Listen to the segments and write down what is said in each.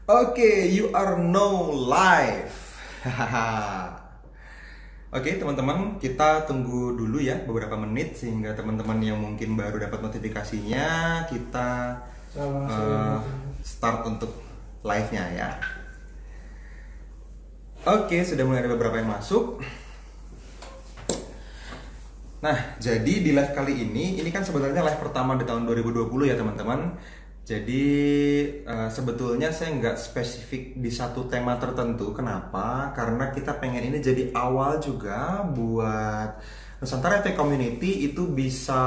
Oke, you are now live. Oke, teman-teman, kita tunggu dulu ya beberapa menit sehingga teman-teman yang mungkin baru dapat notifikasinya kita eh, start untuk live-nya ya. Oke, sudah mulai ada beberapa yang masuk. Nah, jadi di live kali ini kan sebenarnya live pertama di tahun 2020 ya teman-teman. Jadi sebetulnya saya nggak spesifik di satu tema tertentu. Kenapa? Karena kita pengen ini jadi awal juga buat Nusantara FP Community itu bisa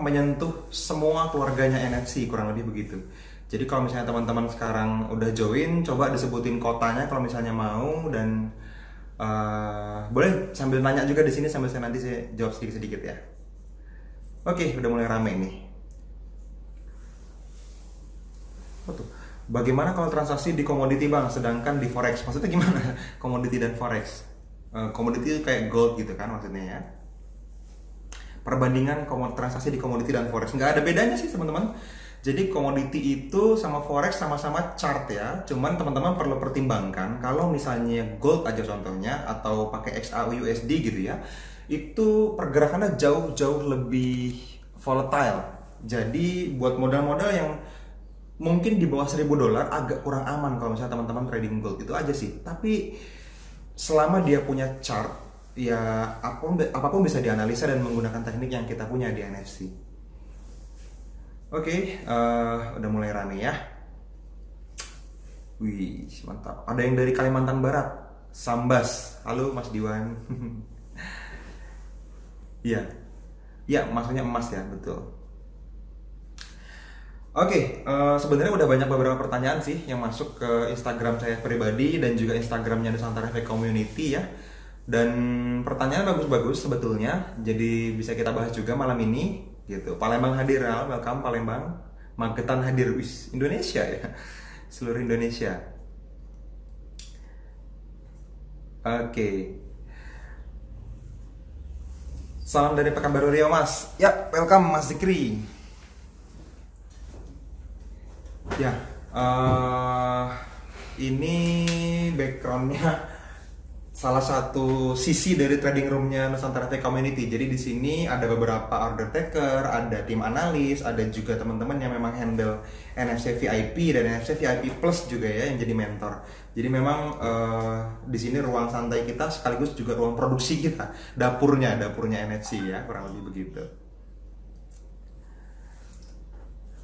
menyentuh semua keluarganya NFC, kurang lebih begitu. Jadi kalau misalnya teman-teman sekarang udah join, coba disebutin kotanya kalau misalnya mau, dan boleh sambil nanya juga di sini sambil nanti saya jawab sedikit-sedikit ya. Oke, udah mulai rame nih. Betul. Bagaimana kalau transaksi di komoditi bang, sedangkan di forex? Maksudnya gimana? Komoditi dan forex? Komoditi itu kayak gold gitu kan maksudnya ya? Perbandingan transaksi di komoditi dan forex nggak ada bedanya sih teman-teman. Jadi komoditi itu sama forex sama-sama chart ya. Cuman teman-teman perlu pertimbangkan kalau misalnya gold aja contohnya atau pakai XAUUSD gitu ya, itu pergerakannya jauh-jauh lebih volatile. Jadi buat modal-modal yang mungkin di bawah $1.000 agak kurang aman kalau misalnya teman-teman trading gold, itu aja sih. Tapi selama dia punya chart ya, apapun bisa dianalisa dan menggunakan teknik yang kita punya di NFC. Oke, udah mulai rame ya. Wih, mantap. Ada yang dari Kalimantan Barat, Sambas. Halo Mas Diwan. Iya, iya maksudnya emas ya, betul. Oke, sebenarnya udah banyak beberapa pertanyaan sih yang masuk ke Instagram saya pribadi dan juga Instagramnya Nusantara Efek Community ya. Dan pertanyaan bagus-bagus sebetulnya, jadi bisa kita bahas juga malam ini gitu. Palembang hadir, welcome Palembang. Magetan hadir, wis Indonesia ya, seluruh Indonesia. Oke, salam dari Pekanbaru Riau Mas. Ya, welcome Mas Zikri. Ya, ini backgroundnya salah satu sisi dari trading roomnya Nusantara Tech Community. Jadi di sini ada beberapa order taker, ada tim analis, ada juga teman-teman yang memang handle NFC VIP dan NFC VIP Plus juga ya yang jadi mentor. Jadi memang di sini ruang santai kita sekaligus juga ruang produksi kita, dapurnya NFC ya, kurang lebih begitu.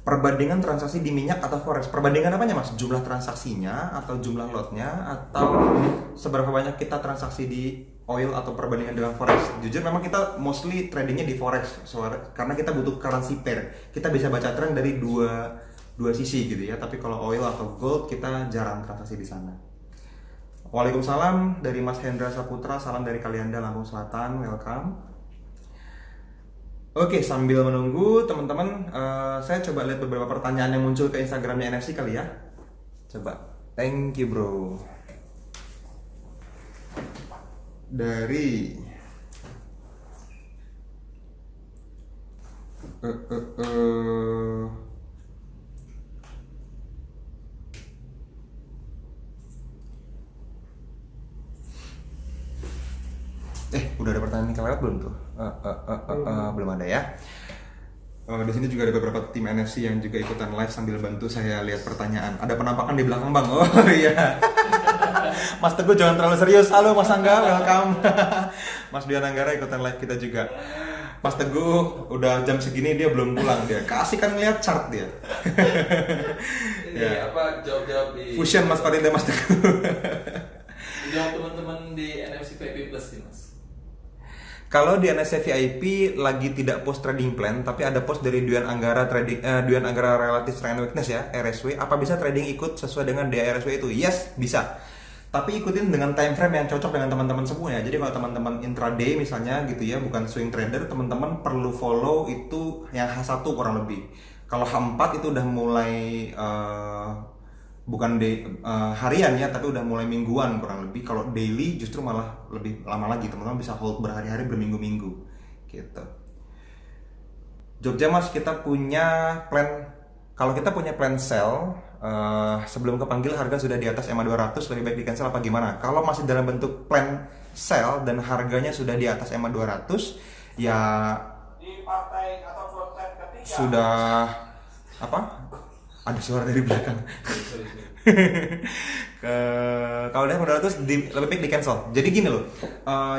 Perbandingan transaksi di minyak atau forex? Perbandingan apanya mas? Jumlah transaksinya atau jumlah lotnya atau seberapa banyak kita transaksi di oil atau perbandingan dengan forex? Jujur memang kita mostly tradingnya di forex karena kita butuh currency pair. Kita bisa baca tren dari dua sisi gitu ya. Tapi kalau oil atau gold kita jarang transaksi di sana. Waalaikumsalam dari Mas Hendra Saputra, salam dari Kalianda, Lampung Selatan, welcome. Oke, sambil menunggu teman-teman, saya coba lihat beberapa pertanyaan yang muncul ke Instagramnya NFC kali ya. Coba, thank you bro. Dari uh, uh, uh. Udah ada pertanyaan yang kelewat belum tuh? Belum ada ya. Di sini juga ada beberapa tim NFC yang juga ikutan live sambil bantu saya lihat pertanyaan. Ada penampakan di belakang bang. Oh iya. Mas Teguh jangan terlalu serius. Halo Mas Angga, welcome. Mas Dian Anggara ikutan live kita juga. Mas Teguh udah jam segini dia belum pulang dia. Kasih kan ngeliat chart dia. Ini Ya. jawab-jawab di Fusion Mas Farida Mas Teguh. jawab teman-teman di NFC VIP Plus nih mas. Kalau di NSC VIP lagi tidak post trading plan, tapi ada post dari Duyun Anggara Duyun Anggara Relative Strength and Weakness ya, RSW. Apa bisa trading ikut sesuai dengan DRSW itu? Yes, bisa. Tapi ikutin dengan time frame yang cocok dengan teman-teman semua ya. Jadi kalau teman-teman intraday misalnya gitu ya, bukan swing trader, teman-teman perlu follow itu yang H1 kurang lebih. Kalau H4 itu udah mulai bukan harian ya, tapi udah mulai mingguan kurang lebih. Kalau daily justru malah lebih lama lagi, teman-teman bisa hold berhari-hari, berminggu-minggu gitu. Jogja mas, kita punya plan, kalau kita punya plan sell sebelum kepanggil harga sudah di atas EMA 200, lebih baik di cancel apa gimana? Kalau masih dalam bentuk plan sell dan harganya sudah di atas EMA 200, ya Di partai atau frontline ketiga. sudah apa? Ada suara dari belakang. Kalau udah modal terus lebih baik di cancel. Jadi gini loh,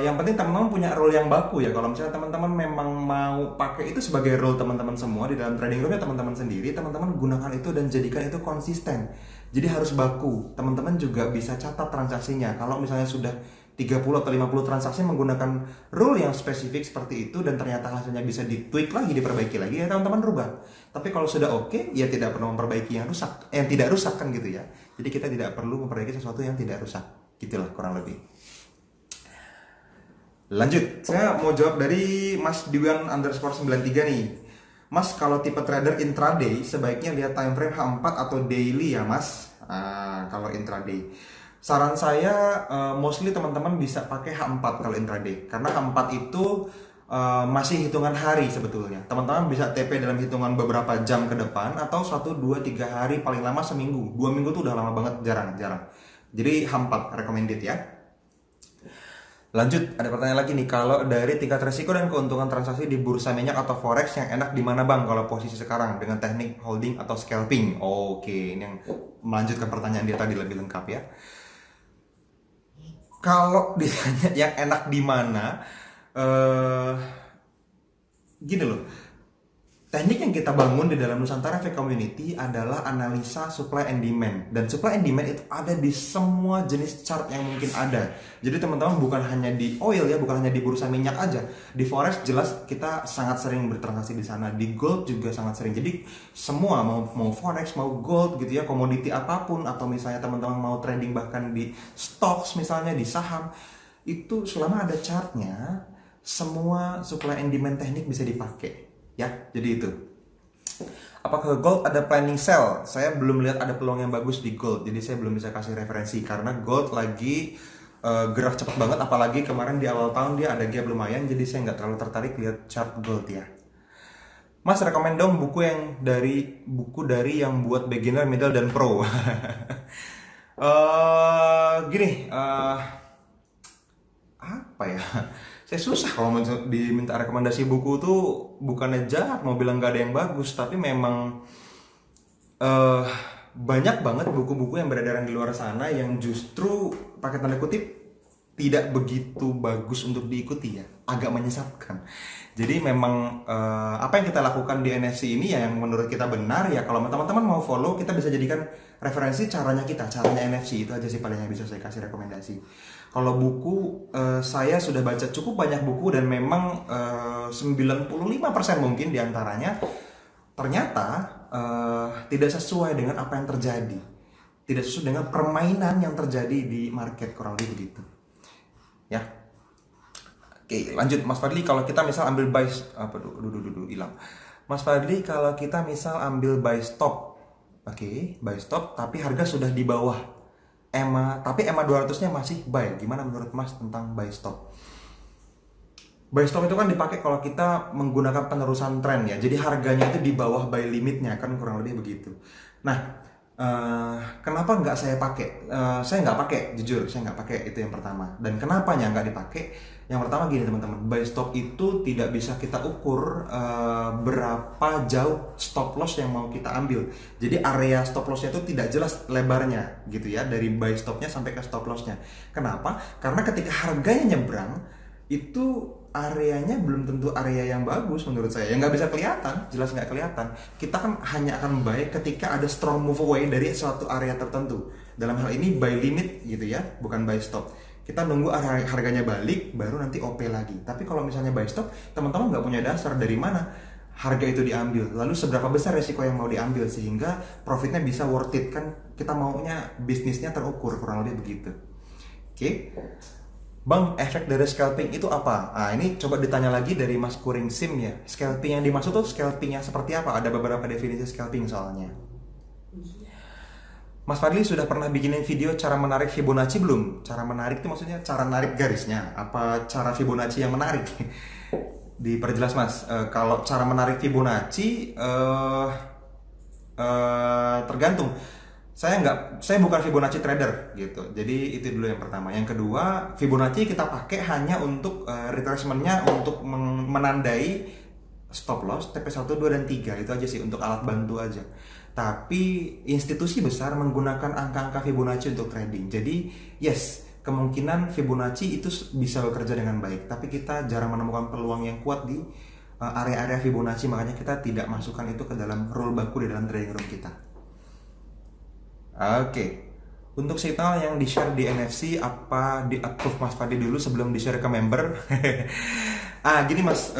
yang penting teman-teman punya role yang baku ya. Kalau misalnya teman-teman memang mau pakai itu sebagai role teman-teman semua di dalam trading roomnya teman-teman sendiri, teman-teman gunakan itu dan jadikan itu konsisten. Jadi harus baku. Teman-teman juga bisa catat transaksinya. Kalau misalnya sudah 30 atau 50 transaksi menggunakan rule yang spesifik seperti itu dan ternyata hasilnya bisa ditweak lagi, diperbaiki lagi, ya teman-teman rubah. Tapi kalau sudah oke, ya tidak perlu memperbaiki yang rusak, yang tidak rusak kan gitu ya. Jadi kita tidak perlu memperbaiki sesuatu yang tidak rusak, gitulah kurang lebih. Lanjut, saya mau jawab dari Mas Diwan _93 nih. Mas, kalau tipe trader intraday sebaiknya lihat time frame H4 atau daily ya Mas. Kalau intraday, saran saya mostly teman-teman bisa pakai H4 kalau intraday, karena H4 itu masih hitungan hari sebetulnya. Teman-teman bisa TP dalam hitungan beberapa jam ke depan atau 1, 2, 3 hari, paling lama seminggu. 2 minggu tuh udah lama banget, jarang. Jadi H4 recommended ya. Lanjut, ada pertanyaan lagi nih. Kalau dari tingkat resiko dan keuntungan transaksi di bursa minyak atau forex, yang enak di mana Bang kalau posisi sekarang dengan teknik holding atau scalping? Oke, ini yang melanjutkan pertanyaan dia tadi lebih lengkap ya. Kalau ditanya yang enak di mana, gini loh, teknik yang kita bangun di dalam Nusantara FX Community adalah analisa supply and demand, dan supply and demand itu ada di semua jenis chart yang mungkin ada. Jadi teman-teman bukan hanya di oil ya, bukan hanya di bursa minyak aja. Di forex jelas kita sangat sering bertransaksi di sana, di gold juga sangat sering. Jadi semua mau forex, mau gold gitu ya, komoditi apapun, atau misalnya teman-teman mau trading bahkan di stocks misalnya, di saham, itu selama ada chartnya, semua supply and demand teknik bisa dipakai ya. Jadi itu. Apakah gold ada planning sell? Saya belum lihat ada peluang yang bagus di gold, jadi saya belum bisa kasih referensi karena gold lagi gerak cepat banget, apalagi kemarin di awal tahun dia ada gap lumayan, jadi saya nggak terlalu tertarik lihat chart gold ya. Mas, rekomend dong buku dari yang buat beginner, middle, dan pro. Gini, apa ya? Saya susah kalau diminta rekomendasi buku tuh, bukannya jahat mau bilang gak ada yang bagus, tapi memang banyak banget buku-buku yang beredaran di luar sana yang justru pakai tanda kutip tidak begitu bagus untuk diikuti ya, agak menyesatkan. Jadi memang apa yang kita lakukan di NFC ini ya yang menurut kita benar ya. Kalau teman-teman mau follow, kita bisa jadikan referensi caranya NFC, itu aja sih paling yang bisa saya kasih rekomendasi. Kalau buku, saya sudah baca cukup banyak buku dan memang 95% mungkin diantaranya ternyata tidak sesuai dengan apa yang terjadi, tidak sesuai dengan permainan yang terjadi di market, kurang lebih begitu ya. Oke, lanjut Mas Fadli. Kalau kita misal ambil buy hilang. Mas Fadli, kalau kita misal ambil buy stop, buy stop tapi harga sudah di bawah EMA, tapi EMA 200-nya masih buy. Gimana menurut Mas tentang buy stop? Buy stop itu kan dipakai kalau kita menggunakan penerusan tren ya. Jadi harganya itu di bawah buy limitnya, kan kurang lebih begitu. Nah, kenapa nggak saya pakai? Saya nggak pakai, jujur saya nggak pakai, itu yang pertama. Dan kenapanya nggak dipakai? Yang pertama gini teman-teman, buy stop itu tidak bisa kita ukur berapa jauh stop loss yang mau kita ambil. Jadi area stop lossnya itu tidak jelas lebarnya gitu ya, dari buy stopnya sampai ke stop lossnya. Kenapa? Karena ketika harganya nyebrang, itu areanya belum tentu area yang bagus menurut saya. Yang nggak bisa kelihatan, jelas nggak kelihatan. Kita kan hanya akan buy ketika ada strong move away dari suatu area tertentu. Dalam hal ini buy limit gitu ya, bukan buy stop. Kita nunggu harganya balik, baru nanti OP lagi. Tapi kalau misalnya buy stop, teman-teman nggak punya dasar dari mana harga itu diambil, lalu seberapa besar resiko yang mau diambil sehingga profitnya bisa worth it, kan kita maunya bisnisnya terukur, kurang lebih begitu. Oke. Bang, efek dari scalping itu apa? Nah, ini coba ditanya lagi dari Mas Kuring Sim ya. Scalping yang dimaksud tuh scalping yang seperti apa? Ada beberapa definisi scalping soalnya. Mas Fadli sudah pernah bikinin video cara menarik Fibonacci belum? Cara menarik itu maksudnya cara narik garisnya? Apa cara Fibonacci yang menarik? Diperjelas Mas. Kalau cara menarik Fibonacci tergantung. saya bukan Fibonacci trader gitu. Jadi itu dulu yang pertama. Yang kedua, Fibonacci kita pakai hanya untuk retracement-nya untuk menandai stop loss TP1, 2 dan 3 itu aja sih untuk alat bantu aja. Tapi institusi besar menggunakan angka-angka Fibonacci untuk trading. Jadi yes, kemungkinan Fibonacci itu bisa bekerja dengan baik, tapi kita jarang menemukan peluang yang kuat di area-area Fibonacci, makanya kita tidak masukkan itu ke dalam rule baku di dalam trading room kita. Oke. Untuk signal yang di-share di NFC apa di-approve Mas Fadli dulu sebelum di-share ke member? Gini Mas,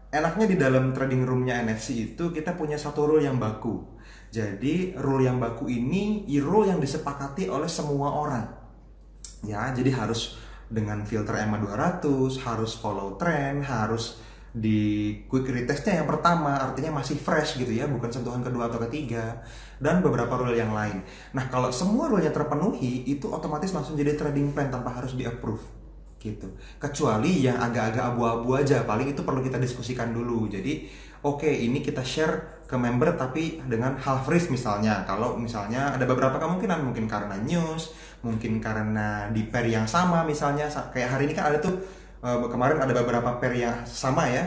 enaknya di dalam trading roomnya NFC itu kita punya satu rule yang baku. Jadi rule yang baku ini rule yang disepakati oleh semua orang. Ya, jadi harus dengan filter EMA 200, harus follow trend, harus di quick retestnya yang pertama, artinya masih fresh gitu ya, bukan sentuhan kedua atau ketiga, dan beberapa rule yang lain. Nah, kalau semua rule-nya terpenuhi, itu otomatis langsung jadi trading plan tanpa harus di-approve gitu. Kecuali yang agak-agak abu-abu aja, paling itu perlu kita diskusikan dulu. Jadi, oke, ini kita share ke member tapi dengan half risk misalnya. Kalau misalnya ada beberapa kemungkinan, mungkin karena news, mungkin karena di pair yang sama misalnya, kayak hari ini kan ada tuh kemarin ada beberapa pair yang sama ya,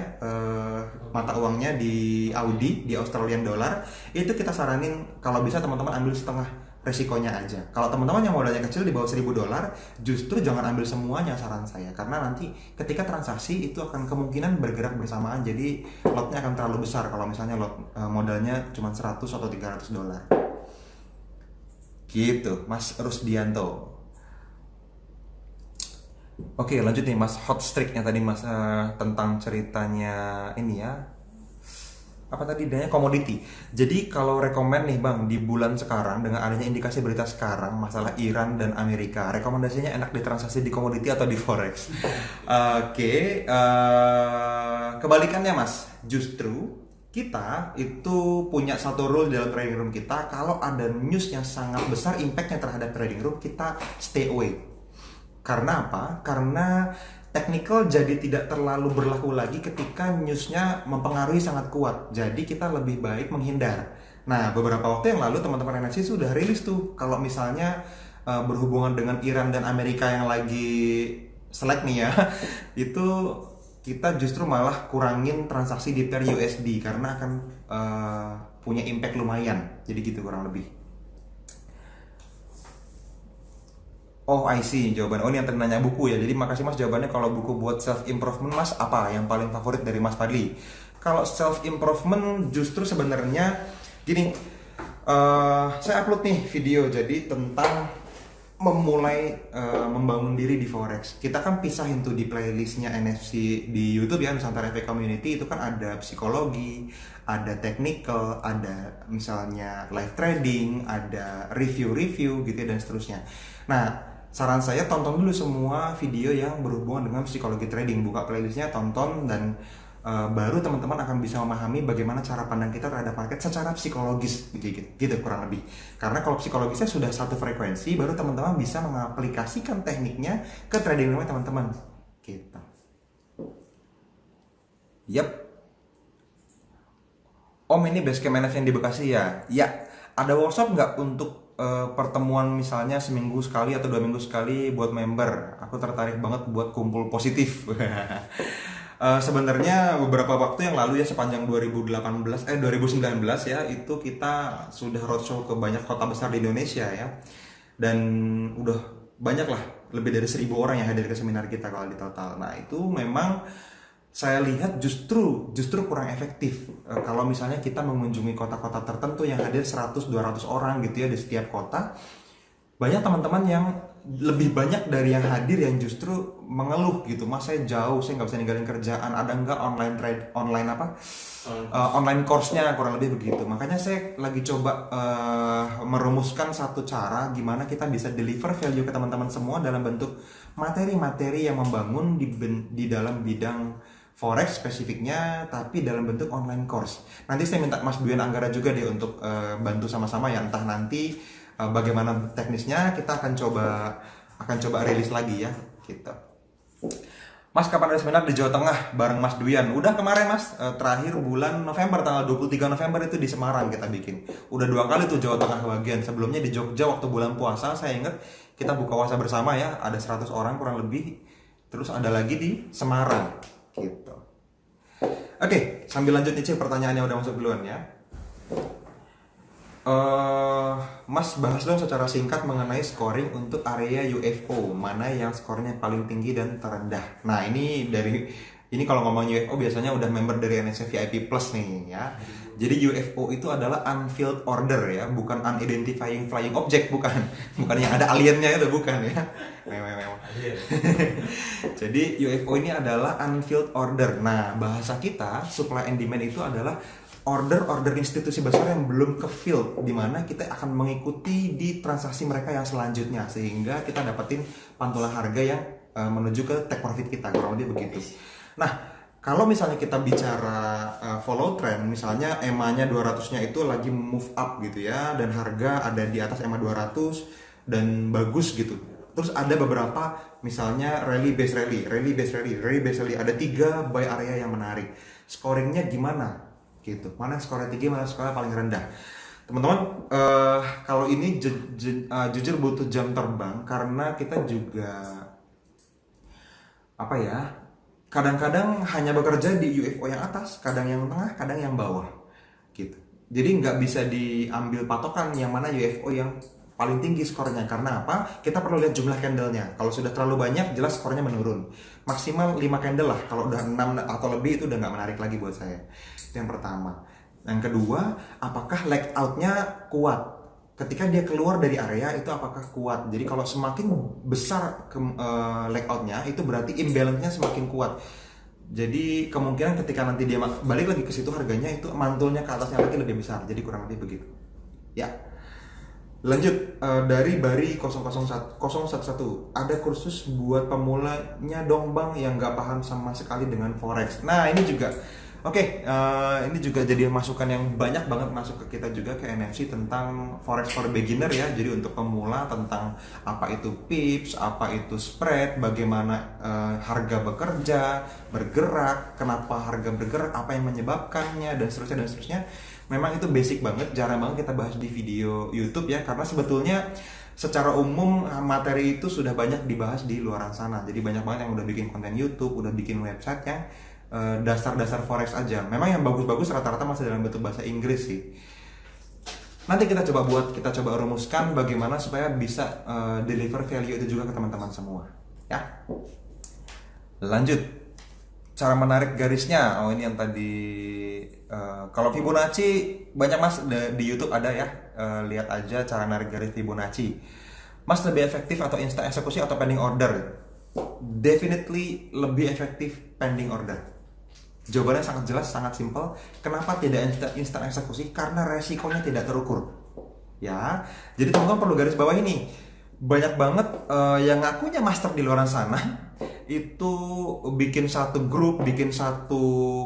mata uangnya di Audi, di Australian dollar, itu kita saranin kalau bisa teman-teman ambil setengah resikonya aja. Kalau teman-teman yang modalnya kecil di bawah $1.000, justru jangan ambil semuanya saran saya, karena nanti ketika transaksi itu akan kemungkinan bergerak bersamaan, jadi lotnya akan terlalu besar kalau misalnya lot modalnya cuma 100 atau $300. Gitu, Mas Rusdianto. Oke, lanjut nih Mas, hot streaknya tadi Mas, tentang ceritanya ini ya, apa tadi namanya, komoditi. Jadi kalau rekomend nih Bang, di bulan sekarang dengan adanya indikasi berita sekarang masalah Iran dan Amerika, rekomendasinya enak ditransaksi di komoditi atau di forex? Oke, kebalikannya Mas, justru kita itu punya satu rule dalam trading room kita, kalau ada news yang sangat besar impactnya terhadap trading room, kita stay away. Karena apa? Karena technical jadi tidak terlalu berlaku lagi ketika newsnya mempengaruhi sangat kuat. Jadi kita lebih baik menghindar. Nah, beberapa waktu yang lalu teman-teman NFC sudah rilis tuh kalau misalnya berhubungan dengan Iran dan Amerika yang lagi selek nih ya, itu kita justru malah kurangin transaksi di pair USD karena akan punya impact lumayan. Jadi gitu kurang lebih. Oh, I see jawaban. Oh, ini yang tadi nanya buku ya. Jadi makasih Mas jawabannya. Kalau buku buat self improvement Mas, apa yang paling favorit dari Mas Fadli? Kalau self improvement justru sebenarnya gini, saya upload nih video jadi tentang memulai membangun diri di forex. Kita kan pisahin tuh di playlistnya NFC di YouTube ya, Nusantara FX Community, itu kan ada psikologi, ada technical, ada misalnya live trading, ada review-review gitu ya, dan seterusnya. Nah, saran saya tonton dulu semua video yang berhubungan dengan psikologi trading, buka playlistnya, tonton, dan baru teman-teman akan bisa memahami bagaimana cara pandang kita terhadap market secara psikologis gitu kurang lebih. Karena kalau psikologisnya sudah satu frekuensi, baru teman-teman bisa mengaplikasikan tekniknya ke trading room teman-teman gitu. Yap. Om, ini basecamp NF yang di Bekasi ya? Ya. Ada workshop nggak untuk pertemuan misalnya seminggu sekali atau 2 minggu sekali buat member? Aku tertarik banget buat kumpul positif. Sebenarnya beberapa waktu yang lalu ya, sepanjang 2019 ya, itu kita sudah roadshow ke banyak kota besar di Indonesia ya, dan udah banyak lah, lebih dari 1.000 orang yang hadir ke seminar kita kalau di total. Nah, itu memang saya lihat justru kurang efektif kalau misalnya kita mengunjungi kota-kota tertentu yang hadir 100-200 orang gitu ya di setiap kota. Banyak teman-teman yang lebih banyak dari yang hadir yang justru mengeluh gitu, Mas saya jauh, saya nggak bisa ninggalin kerjaan, ada nggak online course-nya, kurang lebih begitu. Makanya saya lagi coba merumuskan satu cara gimana kita bisa deliver value ke teman-teman semua dalam bentuk materi-materi yang membangun di dalam bidang forex spesifiknya, tapi dalam bentuk online course. Nanti saya minta Mas Buyan Anggara juga deh untuk bantu sama-sama ya, entah nanti bagaimana teknisnya kita akan coba rilis lagi ya gitu. Mas kapan ada seminar di Jawa Tengah bareng Mas Duyan? Udah kemarin Mas, terakhir bulan November, tanggal 23 November itu di Semarang kita bikin. Udah 2 kali tuh Jawa Tengah kebagian. Sebelumnya di Jogja waktu bulan puasa, saya inget kita buka puasa bersama ya, ada 100 orang kurang lebih. Terus ada lagi di Semarang, gitu. Oke, sambil lanjut nih pertanyaannya udah masuk duluan ya. Mas bahas dong secara singkat mengenai scoring untuk area UFO, mana yang skornya paling tinggi dan terendah. Nah ini kalau ngomong UFO biasanya udah member dari NSC VIP Plus nih ya. Jadi UFO itu adalah unfilled order ya, bukan unidentifying flying object, bukan yang ada aliennya itu, bukan ya. Jadi UFO ini adalah unfilled order. Nah bahasa kita supply and demand itu adalah order institusi besar yang belum ke-fill, di mana kita akan mengikuti di transaksi mereka yang selanjutnya sehingga kita dapetin pantulan harga yang menuju ke take profit kita, kurang lebih begitu. Nah, kalau misalnya kita bicara follow trend, misalnya EMA-nya 200-nya itu lagi move up gitu ya, dan harga ada di atas EMA 200 dan bagus gitu. Terus ada beberapa misalnya rally based rally, ada 3 buy area yang menarik. Scoringnya gimana? Gitu. Mana skornya tinggi, mana skornya paling rendah. Teman-teman, kalau ini jujur butuh jam terbang karena kita juga apa ya? Kadang-kadang hanya bekerja di UFO yang atas, kadang yang tengah, kadang yang bawah. Gitu. Jadi nggak bisa diambil patokan yang mana UFO yang paling tinggi skornya. Karena apa? Kita perlu lihat jumlah candlenya. Kalau sudah terlalu banyak, jelas skornya menurun. Maksimal 5 candle lah. Kalau udah 6 atau lebih itu udah nggak menarik lagi buat saya. Itu yang pertama. Yang kedua, apakah leg out-nya kuat? Ketika dia keluar dari area itu apakah kuat? Jadi kalau semakin besar leg out-nya, itu berarti imbalance-nya semakin kuat. Jadi kemungkinan ketika nanti dia balik lagi ke situ harganya itu mantulnya ke atasnya lagi lebih besar. Jadi kurang lebih begitu. Ya. Lanjut, dari Bari 011, ada kursus buat pemulanya dong bang yang nggak paham sama sekali dengan forex. Nah ini juga ini juga jadi masukan yang banyak banget masuk ke kita juga ke NFC tentang forex for beginner ya. Jadi untuk pemula tentang apa itu pips, apa itu spread, bagaimana harga bekerja, bergerak, kenapa harga bergerak, apa yang menyebabkannya dan seterusnya. Memang itu basic banget, jarang banget kita bahas di video YouTube ya, karena sebetulnya secara umum materi itu sudah banyak dibahas di luaran sana. Jadi banyak banget yang udah bikin konten YouTube, udah bikin website yang dasar-dasar forex aja. Memang yang bagus-bagus rata-rata masih dalam bentuk bahasa Inggris sih. Nanti kita coba rumuskan bagaimana supaya bisa deliver value itu juga ke teman-teman semua. Ya. Lanjut. Cara menarik garisnya. Oh ini yang tadi. Kalau Fibonacci banyak mas di YouTube ada ya. Lihat aja cara narik garis Fibonacci. Mas lebih efektif atau instant eksekusi atau pending order? Definitely lebih efektif pending order. Jawabannya sangat jelas, sangat simpel. Kenapa tidak instant eksekusi? Karena resikonya tidak terukur. Ya, jadi teman-teman perlu garis bawah ini. Banyak banget yang ngakunya master di luar sana itu bikin satu grup, bikin satu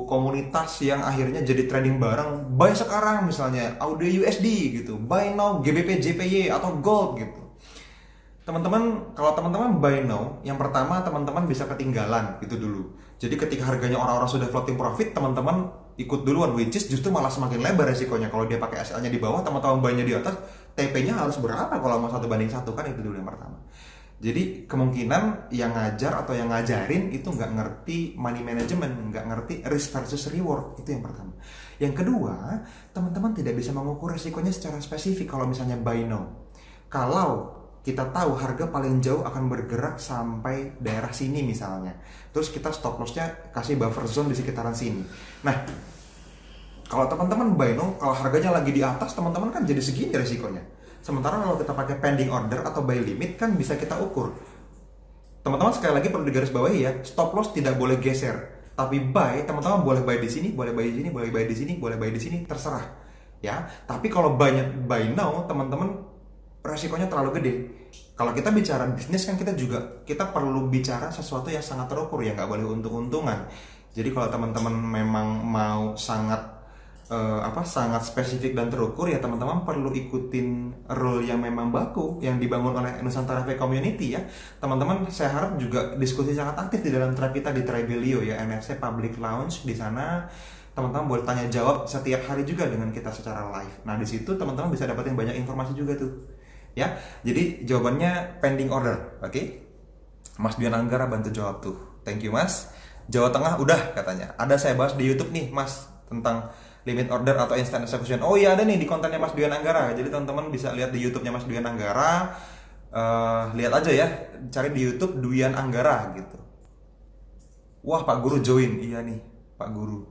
komunitas yang akhirnya jadi trading bareng. Buy sekarang misalnya AUD USD gitu, buy now GBP JPY atau gold gitu. Teman-teman, kalau teman-teman buy now, yang pertama teman-teman bisa ketinggalan gitu dulu. Jadi ketika harganya orang-orang sudah floating profit, teman-teman ikut duluan, which is justru malah semakin lebar resikonya. Kalau dia pakai SL-nya di bawah, teman-teman buy-nya di atas, TP-nya harus berapa kalau mau 1:1 kan, itu dulu yang pertama. Jadi kemungkinan yang ngajar atau yang ngajarin itu nggak ngerti money management, nggak ngerti risk versus reward, itu yang pertama. Yang kedua, teman-teman tidak bisa mengukur resikonya secara spesifik kalau misalnya buy now. Kalau kita tahu harga paling jauh akan bergerak sampai daerah sini misalnya, terus kita stop lossnya kasih buffer zone di sekitaran sini. Nah, kalau teman-teman buy now, kalau harganya lagi di atas, teman-teman kan jadi segini resikonya. Sementara kalau kita pakai pending order atau buy limit kan bisa kita ukur. Teman-teman sekali lagi perlu digarisbawahi ya, stop loss tidak boleh geser. Tapi buy, teman-teman boleh buy di sini, boleh buy di sini, boleh buy di sini, boleh buy di sini, terserah. Ya, tapi kalau banyak buy now, teman-teman resikonya terlalu gede. Kalau kita bicara bisnis kan kita perlu bicara sesuatu yang sangat terukur ya, nggak boleh untung-untungan. Jadi kalau teman-teman memang mau sangat sangat spesifik dan terukur, ya teman-teman perlu ikutin rule yang memang baku yang dibangun oleh Nusantara V Community ya. Teman-teman saya harap juga diskusi sangat aktif di dalam tribe kita di Tribelio ya, NFC Public Lounge. Di sana teman-teman boleh tanya jawab setiap hari juga dengan kita secara live. Nah di situ teman-teman bisa dapetin banyak informasi juga tuh ya. Jadi jawabannya pending order, oke? Mas Dian Anggara bantu jawab tuh, thank you Mas. Jawa Tengah udah katanya. Ada saya bahas di YouTube nih Mas tentang limit order atau instant execution. Oh iya ada nih di kontennya Mas Dian Anggara. Jadi teman-teman bisa lihat di YouTube-nya Mas Dian Anggara. Lihat aja ya, cari di YouTube Duyan Anggara gitu. Wah Pak Guru join, iya nih Pak Guru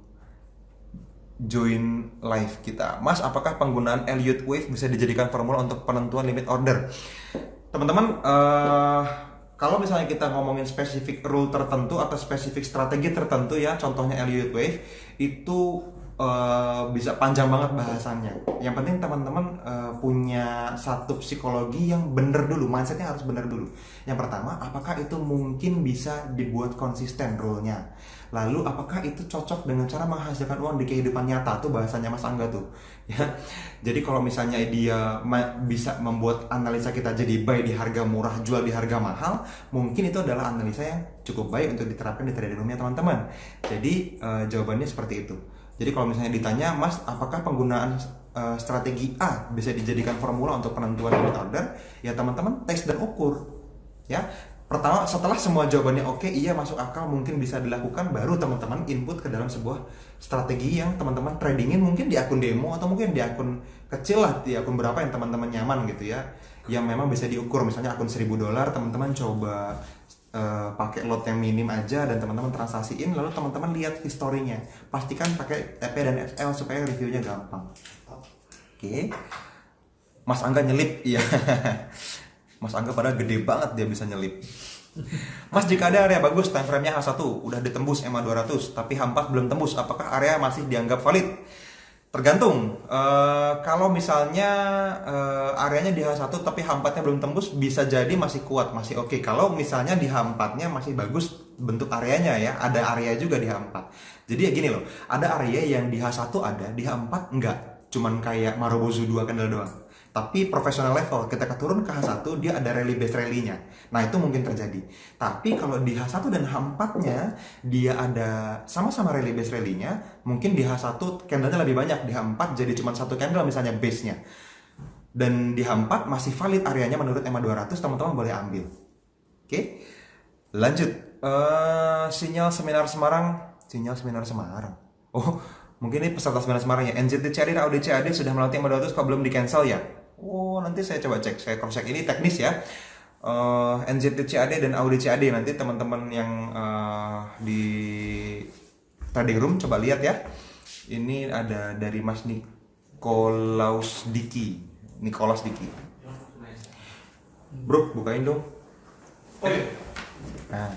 join live kita. Mas, apakah penggunaan Elliott Wave bisa dijadikan formula untuk penentuan limit order? Teman-teman, kalau misalnya kita ngomongin spesifik rule tertentu atau spesifik strategi tertentu ya, contohnya Elliott Wave itu bisa panjang banget bahasannya. Yang penting teman-teman punya satu psikologi yang bener dulu, mindsetnya harus bener dulu. Yang pertama, apakah itu mungkin bisa dibuat konsisten rule-nya? Lalu apakah itu cocok dengan cara menghasilkan uang di kehidupan nyata? Tuh bahasanya Mas Angga tuh ya. Jadi kalau misalnya dia bisa membuat analisa kita jadi buy di harga murah, jual di harga mahal, mungkin itu adalah analisa yang cukup baik untuk diterapkan di trading room-nya teman-teman. Jadi jawabannya seperti itu. Jadi kalau misalnya ditanya, Mas, apakah penggunaan strategi A bisa dijadikan formula untuk penentuan limit order? Ya teman-teman tes dan ukur. Ya, pertama setelah semua jawabannya oke, iya masuk akal, mungkin bisa dilakukan, baru teman-teman input ke dalam sebuah strategi yang teman-teman tradingin mungkin di akun demo atau mungkin di akun kecil lah, di akun berapa yang teman-teman nyaman gitu ya, yang memang bisa diukur. Misalnya akun $1.000, teman-teman coba pakai lot yang minim aja dan teman-teman transaksiin, lalu teman-teman lihat historinya. Pastikan pakai TP dan SL supaya reviewnya gampang. Oke. Mas Angga nyelip, iya. Mas Angga padahal gede banget dia bisa nyelip. Mas, jika ada area bagus, time frame-nya H1 udah ditembus EMA 200, tapi H4 belum tembus, apakah area masih dianggap valid? Tergantung. Kalau misalnya areanya di H1 tapi H4-nya belum tembus, bisa jadi masih kuat, masih oke. Kalau misalnya di H4-nya masih bagus bentuk areanya ya, ada area juga di H4. Jadi ya gini loh, ada area yang di H1 ada, di H4 enggak. Cuman kayak Marubozu 2 candle doang. Tapi professional level, ketika turun ke H1 dia ada rally base rally-nya. Nah itu mungkin terjadi. Tapi kalau di H1 dan H4-nya dia ada sama-sama rally base rally-nya, mungkin di H1 candle-nya lebih banyak, di H4 jadi cuma satu candle misalnya base-nya. Dan di H4 masih valid areanya menurut EMA 200, teman-teman boleh ambil. Oke. Lanjut. Sinyal seminar Semarang. Oh, mungkin ini peserta seminar Semarang ya. NZT CAD dan AUD CAD sudah melalui EMA 200 kok belum di cancel ya? Oh, nanti saya coba cek, saya cross check, ini teknis ya. NZT CAD dan AUD CAD, nanti teman-teman yang di trading room coba lihat ya. Ini ada dari Mas Nicholas Diki. Bro, bukain dong. Oke. Nah,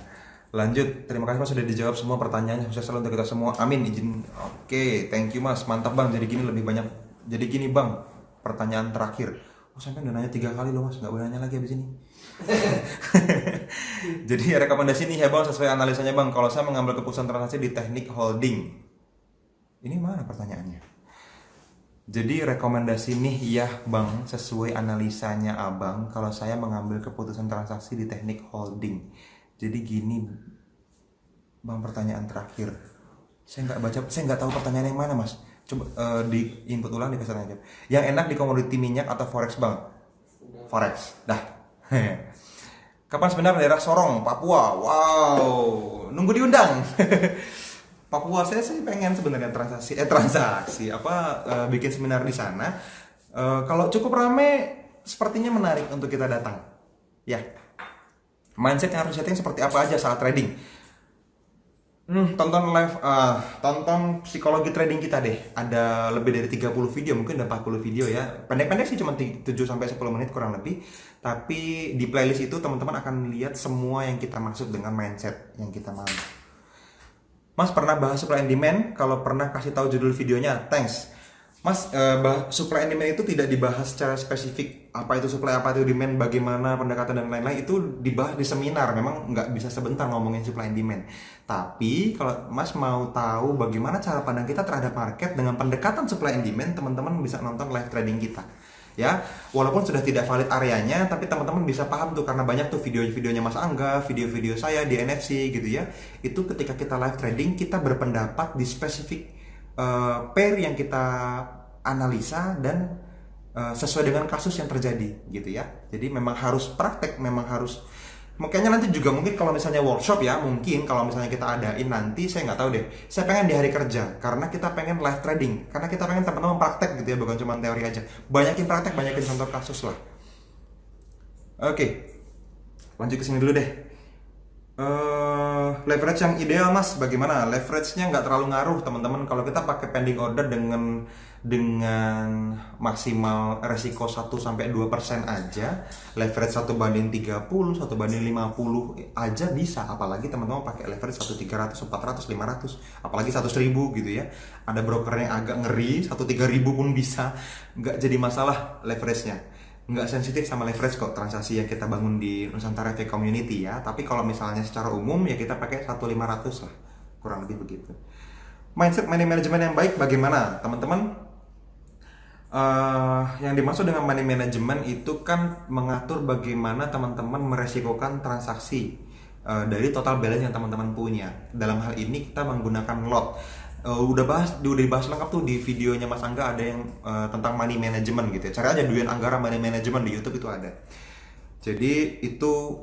lanjut. Terima kasih Mas sudah dijawab semua pertanyaannya. Sukses selalu untuk kita semua. Amin. Izin. Oke, thank you Mas. Mantap Bang. Jadi gini Bang. Pertanyaan terakhir. Oh, sampai udah nanya 3 kali loh Mas. Nggak boleh nanya lagi abis ini. Jadi rekomendasi nih ya Bang, sesuai analisanya Bang. Kalau saya mengambil keputusan transaksi di teknik holding. Ini mana pertanyaannya? Jadi rekomendasi nih ya Bang, sesuai analisanya Abang, kalau saya mengambil keputusan transaksi di teknik holding. Jadi gini Bang, pertanyaan terakhir. Saya nggak tahu pertanyaan yang mana Mas. Coba di input ulang, dikasih aja. Yang enak di komoditi minyak atau forex Bang? Forex. Dah. Kapan sebenarnya daerah Sorong, Papua? Wow, nunggu diundang. Papua saya pengen sebenarnya transaksi bikin seminar di sana. Kalau cukup rame, sepertinya menarik untuk kita datang. Ya. Mindset yang harus setting seperti apa aja saat trading. Tonton tonton psikologi trading kita deh. Ada lebih dari 30 video, mungkin ada 40 video ya. Pendek-pendek sih, cuma 7-10 menit kurang lebih. Tapi di playlist itu teman-teman akan lihat semua yang kita maksud dengan mindset yang kita mau. Mas, pernah bahas supply and demand? Kalau pernah, kasih tahu judul videonya. Thanks. Mas, supply and demand itu tidak dibahas secara spesifik. Apa itu supply, apa itu demand, bagaimana pendekatan dan lain-lain itu dibahas di seminar. Memang nggak bisa sebentar ngomongin supply and demand. Tapi kalau Mas mau tahu bagaimana cara pandang kita terhadap market dengan pendekatan supply and demand, teman-teman bisa nonton live trading kita. Ya, walaupun sudah tidak valid areanya, tapi teman-teman bisa paham tuh karena banyak tuh video-videonya Mas Angga, video-video saya di NFC gitu ya. Itu ketika kita live trading kita berpendapat di spesifik pair yang kita analisa dan sesuai dengan kasus yang terjadi gitu ya. Jadi memang harus praktek, memang harus. Makanya nanti juga mungkin kalau misalnya workshop ya, mungkin kalau misalnya kita adain nanti, saya nggak tahu deh. Saya pengen di hari kerja karena kita pengen live trading, karena kita pengen teman-teman praktek gitu ya, bukan cuma teori aja. Banyakin praktek, banyakin contoh kasus lah. Oke, lanjut ke sini dulu deh. Leverage yang ideal Mas, bagaimana? Leverage-nya nggak terlalu ngaruh teman-teman. Kalau kita pakai pending order dengan maksimal resiko 1-2% aja, leverage 1/30, 1/50 aja bisa. Apalagi teman-teman pakai leverage 1/300, 400, 500, apalagi 100.000 gitu ya. Ada broker yang agak ngeri, 1/3000 pun bisa. Nggak jadi masalah leverage-nya. Nggak sensitif sama leverage kok transaksi yang kita bangun di Nusantara FX Community ya. Tapi kalau misalnya secara umum ya kita pakai 1.500 lah, kurang lebih begitu. Mindset money management yang baik bagaimana teman-teman? Yang dimaksud dengan money management itu kan mengatur bagaimana teman-teman meresikokan transaksi dari total balance yang teman-teman punya. Dalam hal ini kita menggunakan lot. Udah dibahas lengkap tuh di videonya Mas Angga, ada yang tentang money management gitu ya. Cari aja Dwi Anggara money management di YouTube itu ada. Jadi itu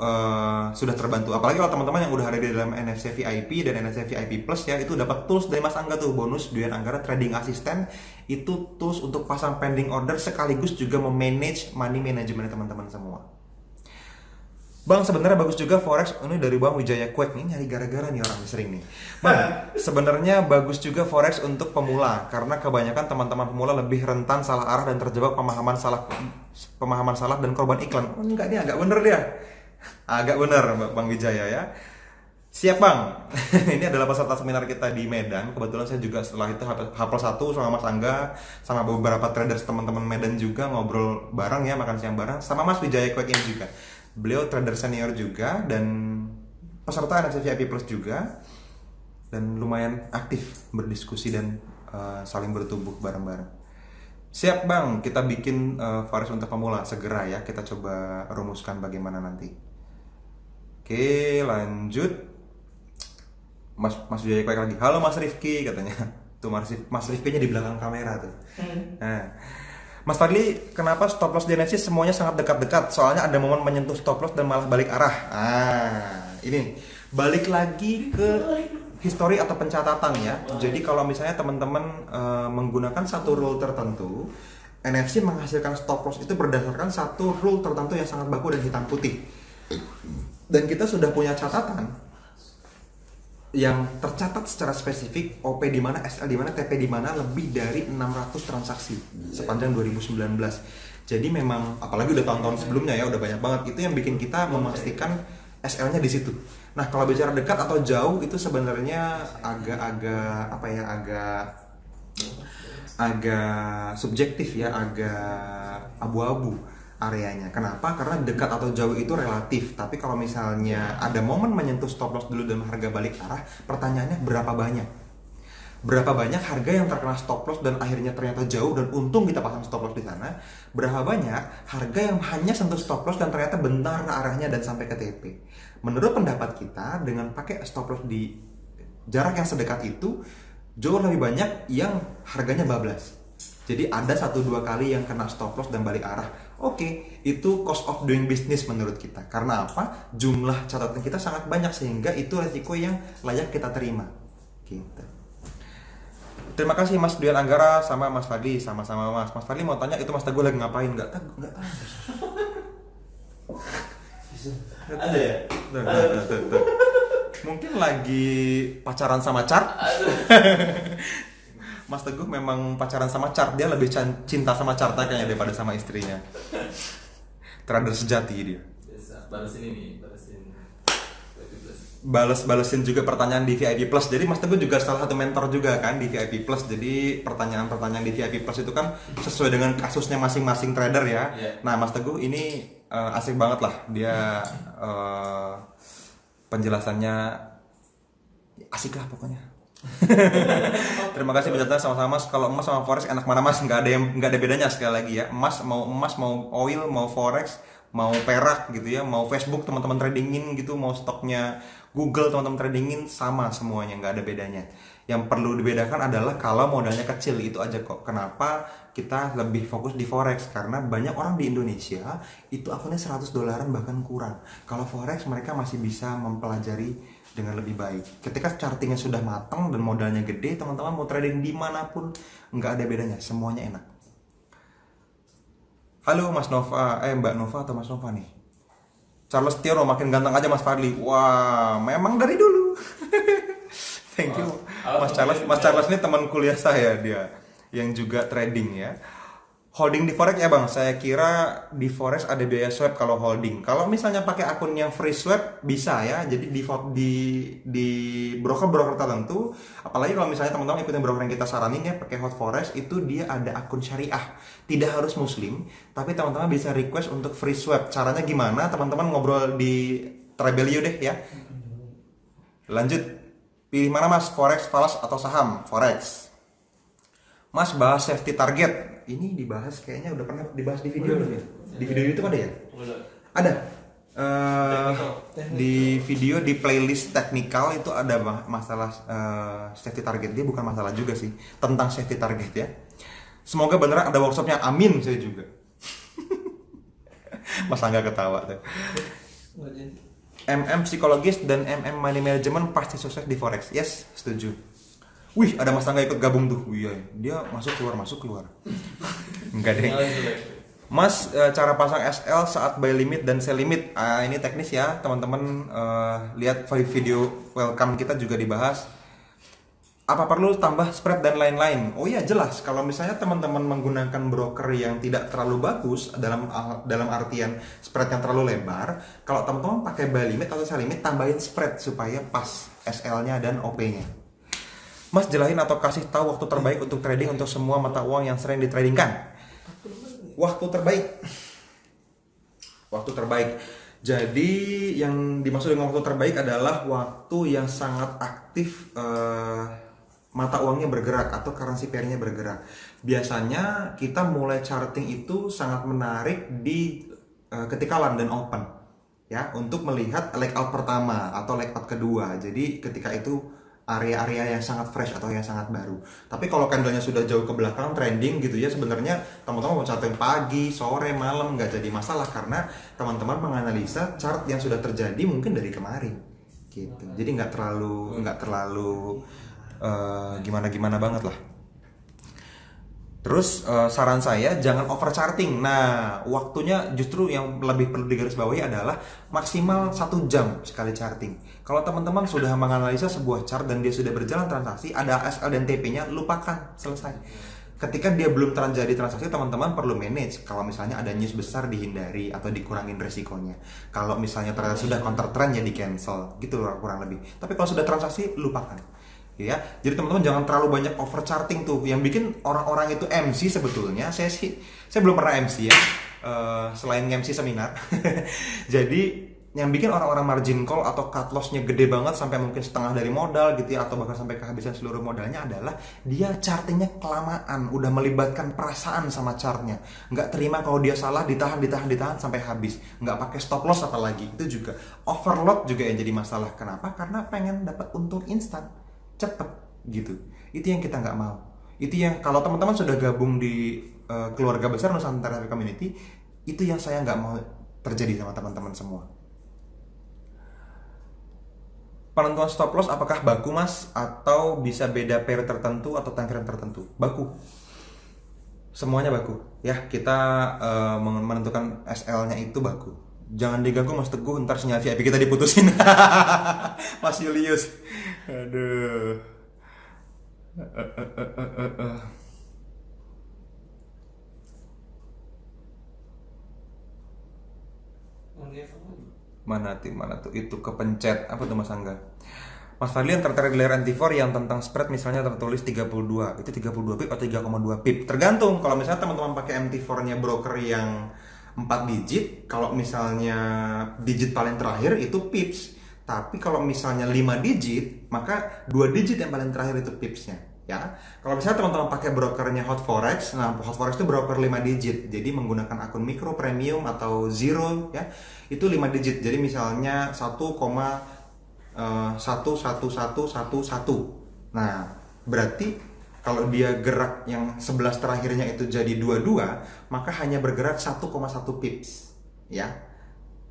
sudah terbantu. Apalagi kalau teman-teman yang udah ada di dalam NFC VIP dan NFC VIP Plus ya, itu dapat tools dari Mas Angga tuh, bonus Dwi Anggara Trading Assistant. Itu tools untuk pasang pending order sekaligus juga memanage money management teman-teman semua. Bang, sebenarnya bagus juga forex. Ini dari Bang Wijaya Kwek nih, nyari gara-gara nih orang sering nih. Bang, sebenarnya bagus juga forex untuk pemula karena kebanyakan teman-teman pemula lebih rentan salah arah dan terjebak pemahaman salah dan korban iklan. Oh, enggak, dia agak bener dia. Agak bener Bang Wijaya ya. Siap Bang. Ini adalah peserta seminar kita di Medan. Kebetulan saya juga setelah itu H+1 sama Mas Angga, sama beberapa traders teman-teman Medan juga ngobrol bareng ya, makan siang bareng sama Mas Wijaya Kwek ini juga. Beliau trader senior juga dan peserta NFC VIP Plus juga, dan lumayan aktif berdiskusi dan saling bertumbuh bareng-bareng. Siap Bang, kita bikin forex untuk pemula segera ya, kita coba rumuskan bagaimana nanti. Oke, lanjut. Mas Wijaya Kwek lagi. Halo Mas Rifki katanya. Tuh Mas Rifki-nya di belakang kamera tuh. Nah, Mas Fadli, kenapa stop loss di NFC semuanya sangat dekat-dekat? Soalnya ada momen menyentuh stop loss dan malah balik arah. Ini balik lagi ke history atau pencatatan ya. Jadi kalau misalnya teman-teman menggunakan satu rule tertentu, NFC menghasilkan stop loss itu berdasarkan satu rule tertentu yang sangat baku dan hitam putih. Dan kita sudah punya catatan yang tercatat secara spesifik, OP di mana, SL di mana, TP di mana, lebih dari 600 transaksi sepanjang 2019. Jadi memang apalagi udah tahun-tahun sebelumnya ya, udah banyak banget. Itu yang bikin kita memastikan SL-nya di situ. Nah, kalau bicara dekat atau jauh itu sebenarnya agak subjektif ya, agak abu-abu areanya. Kenapa? Karena dekat atau jauh itu relatif. Tapi kalau misalnya ada momen menyentuh stop loss dulu dan harga balik arah, pertanyaannya berapa banyak? Berapa banyak harga yang terkena stop loss dan akhirnya ternyata jauh dan untung kita pasang stop loss di sana? Berapa banyak harga yang hanya sentuh stop loss dan ternyata bentar arahnya dan sampai ke TP? Menurut pendapat kita, dengan pakai stop loss di jarak yang sedekat itu, jauh lebih banyak yang harganya bablas. Jadi ada 1-2 kali yang kena stop loss dan balik arah. Oke, itu cost of doing business menurut kita. Karena apa? Jumlah catatan kita sangat banyak sehingga itu resiko yang layak kita terima. Gitu. Terima kasih Mas Dwi Anggara sama Mas Fadli, sama-sama Mas. Mas Fadli mau tanya itu Mas Teguh lagi ngapain? Nggak tahu. Ada ya? Tuh. Mungkin lagi pacaran sama chart. Mas Teguh memang pacaran sama chart, dia lebih cinta sama chartnya kayaknya daripada sama istrinya. Trader sejati dia. Biasa, balesin ini, balesin. balesin juga pertanyaan di VIP Plus. Jadi Mas Teguh juga salah satu mentor juga kan di VIP Plus. Jadi pertanyaan-pertanyaan di VIP Plus itu kan sesuai dengan kasusnya masing-masing trader ya. Iya. Nah Mas Teguh ini asik banget lah dia, penjelasannya asik lah pokoknya. Terima kasih berjasa sama-sama. Kalau emas sama forex enak mana Mas? Nggak ada bedanya sekali lagi ya. Emas mau oil, mau forex, mau perak gitu ya, mau Facebook teman-teman tradingin gitu, mau stoknya Google teman-teman tradingin sama semuanya, nggak ada bedanya. Yang perlu dibedakan adalah kalau modalnya kecil, itu aja kok. Kenapa kita lebih fokus di forex? Karena banyak orang di Indonesia itu akunnya $100 bahkan kurang. Kalau forex mereka masih bisa mempelajari dengan lebih baik. Ketika chartingnya sudah matang dan modalnya gede, teman-teman mau trading dimanapun nggak ada bedanya, semuanya enak. Halo Mas Nova, Mbak Nova atau Mas Nova nih? Charles Tiono makin ganteng aja Mas Fadli. Wah, memang dari dulu. Thank you Mas Charles. Mas Charles ini teman kuliah saya dia, yang juga trading ya. Holding di forex ya bang, saya kira di forex ada biaya swap kalau holding. Kalau misalnya pakai akun yang free swap bisa ya, jadi di broker-broker tertentu, apalagi kalau misalnya teman-teman ikutin broker yang kita saranin ya pakai hot forex, itu dia ada akun syariah, tidak harus muslim, tapi teman-teman bisa request untuk free swap. Caranya gimana? Teman-teman ngobrol di Trebelio deh ya. Lanjut, pilih mana mas, forex, falas atau saham? Forex. Mas bahas safety target. Ini dibahas kayaknya udah pernah dibahas di video belum ya? Di video YouTube ada ya? Ada. Di video di playlist teknikal itu ada masalah safety target. Dia bukan masalah juga sih, tentang safety target ya. Semoga beneran ada workshopnya. Amin, saya juga. Mas Angga ketawa tuh. MM psikologis dan MM money management pasti sukses di forex. Yes, setuju. Wih, ada Mas Angga ikut gabung tuh. Wih, dia masuk keluar. Enggak deh. Mas, cara pasang SL saat buy limit dan sell limit. Ini teknis ya, teman-teman. Lihat video welcome kita juga dibahas. Apa perlu tambah spread dan lain-lain? Oh iya, jelas. Kalau misalnya teman-teman menggunakan broker yang tidak terlalu bagus dalam artian spread yang terlalu lebar, kalau teman-teman pakai buy limit atau sell limit, tambahin spread supaya pas SL-nya dan OP-nya. Mas jelasin atau kasih tahu waktu terbaik untuk trading untuk semua mata uang yang sering ditradingkan. Waktu terbaik. Jadi yang dimaksud dengan waktu terbaik adalah waktu yang sangat aktif, mata uangnya bergerak atau currency pair-nya bergerak. Biasanya kita mulai charting itu sangat menarik di ketika London Open ya, untuk melihat leg out pertama atau leg out kedua. Jadi ketika itu area-area yang sangat fresh atau yang sangat baru. Tapi kalau candlenya sudah jauh ke belakang trending gitu ya, sebenarnya teman-teman mau charting pagi, sore, malam nggak jadi masalah karena teman-teman menganalisa chart yang sudah terjadi mungkin dari kemarin gitu. Jadi nggak terlalu gimana-gimana banget lah. Terus saran saya jangan over charting. Nah, waktunya justru yang lebih perlu digarisbawahi adalah maksimal 1 jam sekali charting. Kalau teman-teman sudah menganalisa sebuah chart dan dia sudah berjalan transaksi, ada SL dan TP-nya, lupakan, selesai. Ketika dia belum terjadi transaksi, teman-teman perlu manage. Kalau misalnya ada news besar, dihindari atau dikurangin resikonya. Kalau misalnya ternyata sudah counter trend ya di cancel, gitu kurang lebih. Tapi kalau sudah transaksi, lupakan. Ya, jadi teman-teman jangan terlalu banyak over charting tuh. Yang bikin orang-orang itu MC sebetulnya, saya belum pernah MC ya, selain MC seminar. Jadi yang bikin orang-orang margin call atau cut loss-nya gede banget sampai mungkin setengah dari modal gitu ya, atau bahkan sampai kehabisan seluruh modalnya adalah dia chartingnya kelamaan, udah melibatkan perasaan sama chartnya, nggak terima kalau dia salah, ditahan sampai habis, nggak pakai stop loss apalagi. Itu juga overload juga yang jadi masalah. Kenapa? Karena pengen dapat untung instan, cepet gitu. Itu yang kita nggak mau. Itu yang kalau teman-teman sudah gabung di keluarga besar Nusantara Community, itu yang saya nggak mau terjadi sama teman-teman semua. Penentuan stop loss apakah baku mas, atau bisa beda pair tertentu atau time frame tertentu? Baku, semuanya baku ya. Kita menentukan SL-nya itu baku. Jangan diganggu Mas Teguh, ntar sinyal VIP kita diputusin. Mas Julius, aduh. Mana tuh itu kepencet apa tuh Mas Angga? Mas Fadli yang tertarik di layar NT4 yang tentang spread misalnya tertulis 32, itu 32 pip atau 3,2 pip, tergantung. Kalau misalnya teman-teman pakai MT4-nya broker yang 4 digit, kalau misalnya digit paling terakhir itu pips. Tapi kalau misalnya 5 digit, maka 2 digit yang paling terakhir itu pipsnya. Ya, kalau misalnya teman-teman pakai brokernya Hot Forex, nah Hot Forex itu broker 5 digit, jadi menggunakan akun mikro, premium atau zero, ya itu 5 digit. Jadi misalnya 1,11111. Nah, berarti kalau dia gerak yang 11 terakhirnya itu jadi 22, maka hanya bergerak 1,1 pips, ya.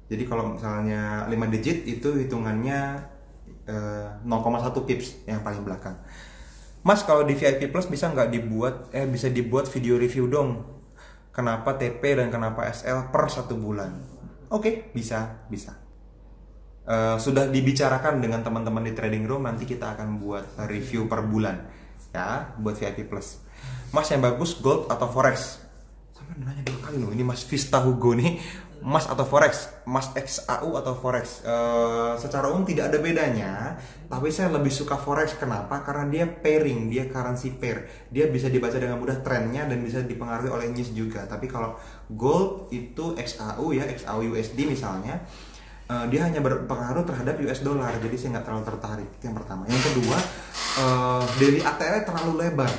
Jadi kalau misalnya 5 digit itu hitungannya 0,1 pips yang paling belakang. Mas, kalau di VIP Plus bisa nggak bisa dibuat video review dong? Kenapa TP dan kenapa SL per 1 bulan? Oke, bisa. Sudah dibicarakan dengan teman-teman di trading room, nanti kita akan buat review per bulan ya buat VIP Plus. Mas, yang bagus gold atau forex? Sampai nanya 2 kali loh ini Mas Vista Hugo nih. Mas atau forex? Mas XAU atau forex? Secara umum tidak ada bedanya, tapi saya lebih suka forex. Kenapa? Karena dia pairing, dia currency pair, dia bisa dibaca dengan mudah trennya dan bisa dipengaruhi oleh news juga. Tapi kalau gold itu XAU ya, XAU USD misalnya, dia hanya berpengaruh terhadap US dollar, jadi saya nggak terlalu tertarik. Itu yang pertama. Yang kedua, daily ATL terlalu lebar,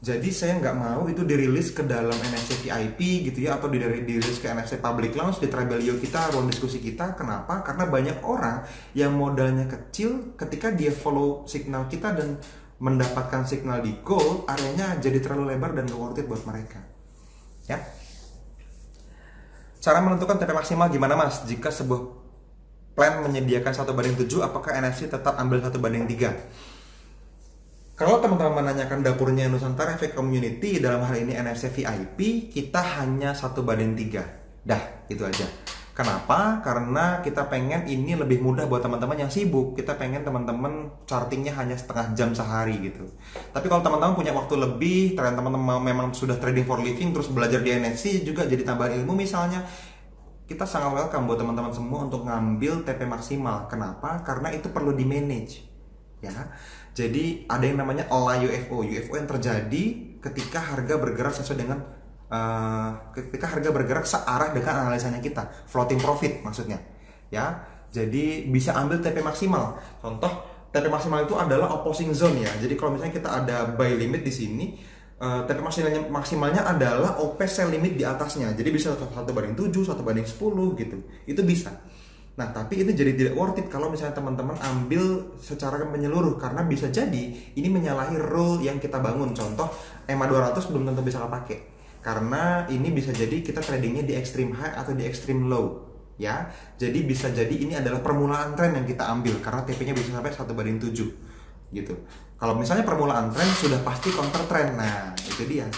jadi saya nggak mau itu dirilis ke dalam NFC VIP gitu ya, atau dirilis ke NFC public launch di Tribelio kita, ruang diskusi kita. Kenapa? Karena banyak orang yang modalnya kecil, ketika dia follow signal kita dan mendapatkan signal di gold, areanya jadi terlalu lebar dan gak worth it buat mereka. Ya. Cara menentukan TP maksimal gimana Mas? Jika sebuah plan menyediakan 1:7, apakah NFC tetap ambil 1:3? Kalau teman-teman menanyakan dapurnya Nusantara Efek Community, dalam hal ini NFC VIP, kita hanya 1:3. Dah, itu aja. Kenapa? Karena kita pengen ini lebih mudah buat teman-teman yang sibuk. Kita pengen teman-teman chartingnya hanya setengah jam sehari gitu. Tapi kalau teman-teman punya waktu lebih, teman-teman memang sudah trading for living, terus belajar di NFC juga jadi tambahan ilmu misalnya, kita sangat welcome buat teman-teman semua untuk ngambil TP maksimal. Kenapa? Karena itu perlu di manage, ya. Jadi ada yang namanya Ala UFO yang terjadi ketika harga bergerak sesuai dengan ketika harga bergerak searah dengan analisanya kita, floating profit maksudnya, ya. Jadi bisa ambil TP maksimal. Contoh TP maksimal itu adalah opposing zone ya. Jadi kalau misalnya kita ada buy limit di sini, TP maksimalnya adalah OP sell limit di atasnya. Jadi bisa 1:7, 1:10 gitu. Itu bisa. Nah, tapi itu jadi tidak worth it kalau misalnya teman-teman ambil secara menyeluruh, karena bisa jadi ini menyalahi rule yang kita bangun. Contoh, EMA 200 belum tentu bisa pakai. Karena ini bisa jadi kita tradingnya di extreme high atau di extreme low, ya. Jadi bisa jadi ini adalah permulaan tren yang kita ambil karena TP-nya bisa sampai 1:7 gitu. Kalau misalnya permulaan tren sudah pasti counter trend. Nah, itu dia.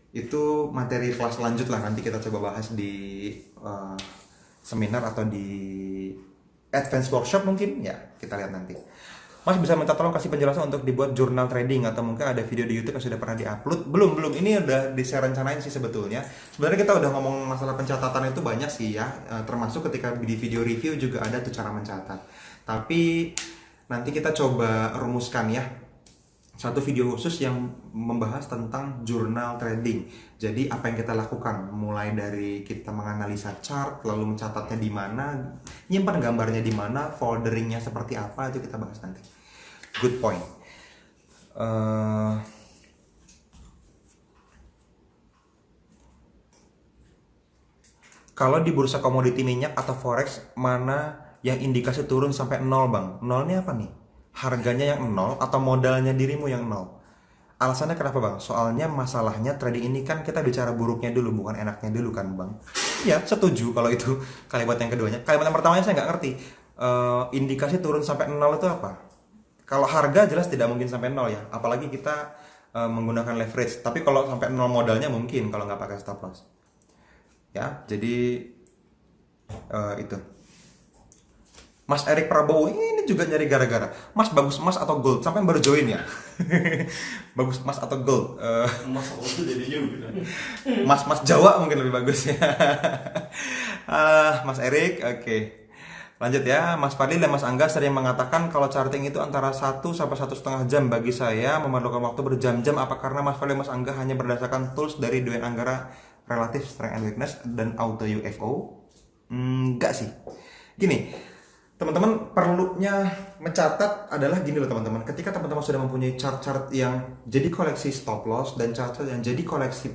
Itu materi kelas lanjut lah, nanti kita coba bahas di seminar atau di advance workshop mungkin ya, kita lihat nanti. Mas bisa minta tolong kasih penjelasan untuk dibuat jurnal trading, atau mungkin ada video di YouTube yang sudah pernah diupload? Belum, ini udah saya rencanain sih sebetulnya. Sebenarnya kita udah ngomong masalah pencatatan itu banyak sih ya, termasuk ketika di video review juga ada tuh cara mencatat. Tapi nanti kita coba rumuskan ya, satu video khusus yang membahas tentang jurnal trading. Jadi apa yang kita lakukan, mulai dari kita menganalisa chart, lalu mencatatnya di mana, nyimpan gambarnya di mana, folderingnya seperti apa, itu kita bahas nanti. Good point. Kalau di bursa komoditi minyak atau forex, mana yang indikasi turun sampai 0 bang? 0 ini apa nih? Harganya yang 0 atau modalnya dirimu yang 0? Alasannya kenapa bang? Soalnya masalahnya trading ini kan kita bicara buruknya dulu, bukan enaknya dulu kan bang? Ya, setuju kalau itu kalimat yang keduanya. Kalimat yang pertamanya saya nggak ngerti. Indikasi turun sampai 0 itu apa? Kalau harga jelas tidak mungkin sampai 0 ya, apalagi kita menggunakan leverage. Tapi kalau sampai 0 modalnya mungkin kalau nggak pakai stop loss. Ya, jadi itu. Mas Erik Prabowo ini juga nyari gara-gara. Mas bagus emas atau gold? Sampai baru join ya. Bagus emas atau gold? Mas apa tuh jadinya gitu. Mas Jawa mungkin lebih bagus ya. Mas Erik, oke. Lanjut ya, Mas Fadli dan Mas Angga sering mengatakan kalau charting itu antara 1 sampai 1,5 jam. Bagi saya memerlukan waktu berjam-jam. Apa karena Mas Fadli dan Mas Angga hanya berdasarkan tools dari Dwayne Anggara Relative Strength and Weakness dan Auto UFO? Enggak sih. Gini, teman-teman perlunya mencatat adalah gini loh teman-teman. Ketika teman-teman sudah mempunyai chart-chart yang jadi koleksi stop loss dan chart-chart yang jadi koleksi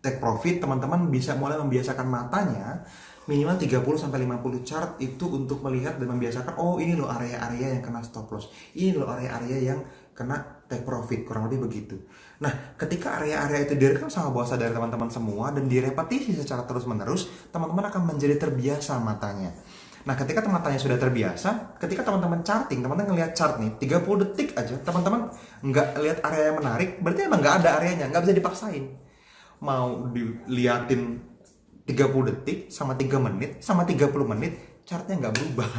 take profit, teman-teman bisa mulai membiasakan matanya minimal 30-50 chart itu untuk melihat dan membiasakan, oh ini loh area-area yang kena stop loss, ini loh area-area yang kena take profit, kurang lebih begitu. Nah, ketika area-area itu direkam sama bawah sadar teman-teman semua dan direpetisi secara terus-menerus, teman-teman akan menjadi terbiasa matanya. Nah, ketika matanya sudah terbiasa, ketika teman-teman charting, teman-teman ngelihat chart nih, 30 detik aja, teman-teman nggak lihat area yang menarik, berarti emang nggak ada areanya, nggak bisa dipaksain. Mau diliatin 30 detik sama 3 menit sama 30 menit chartnya nggak berubah.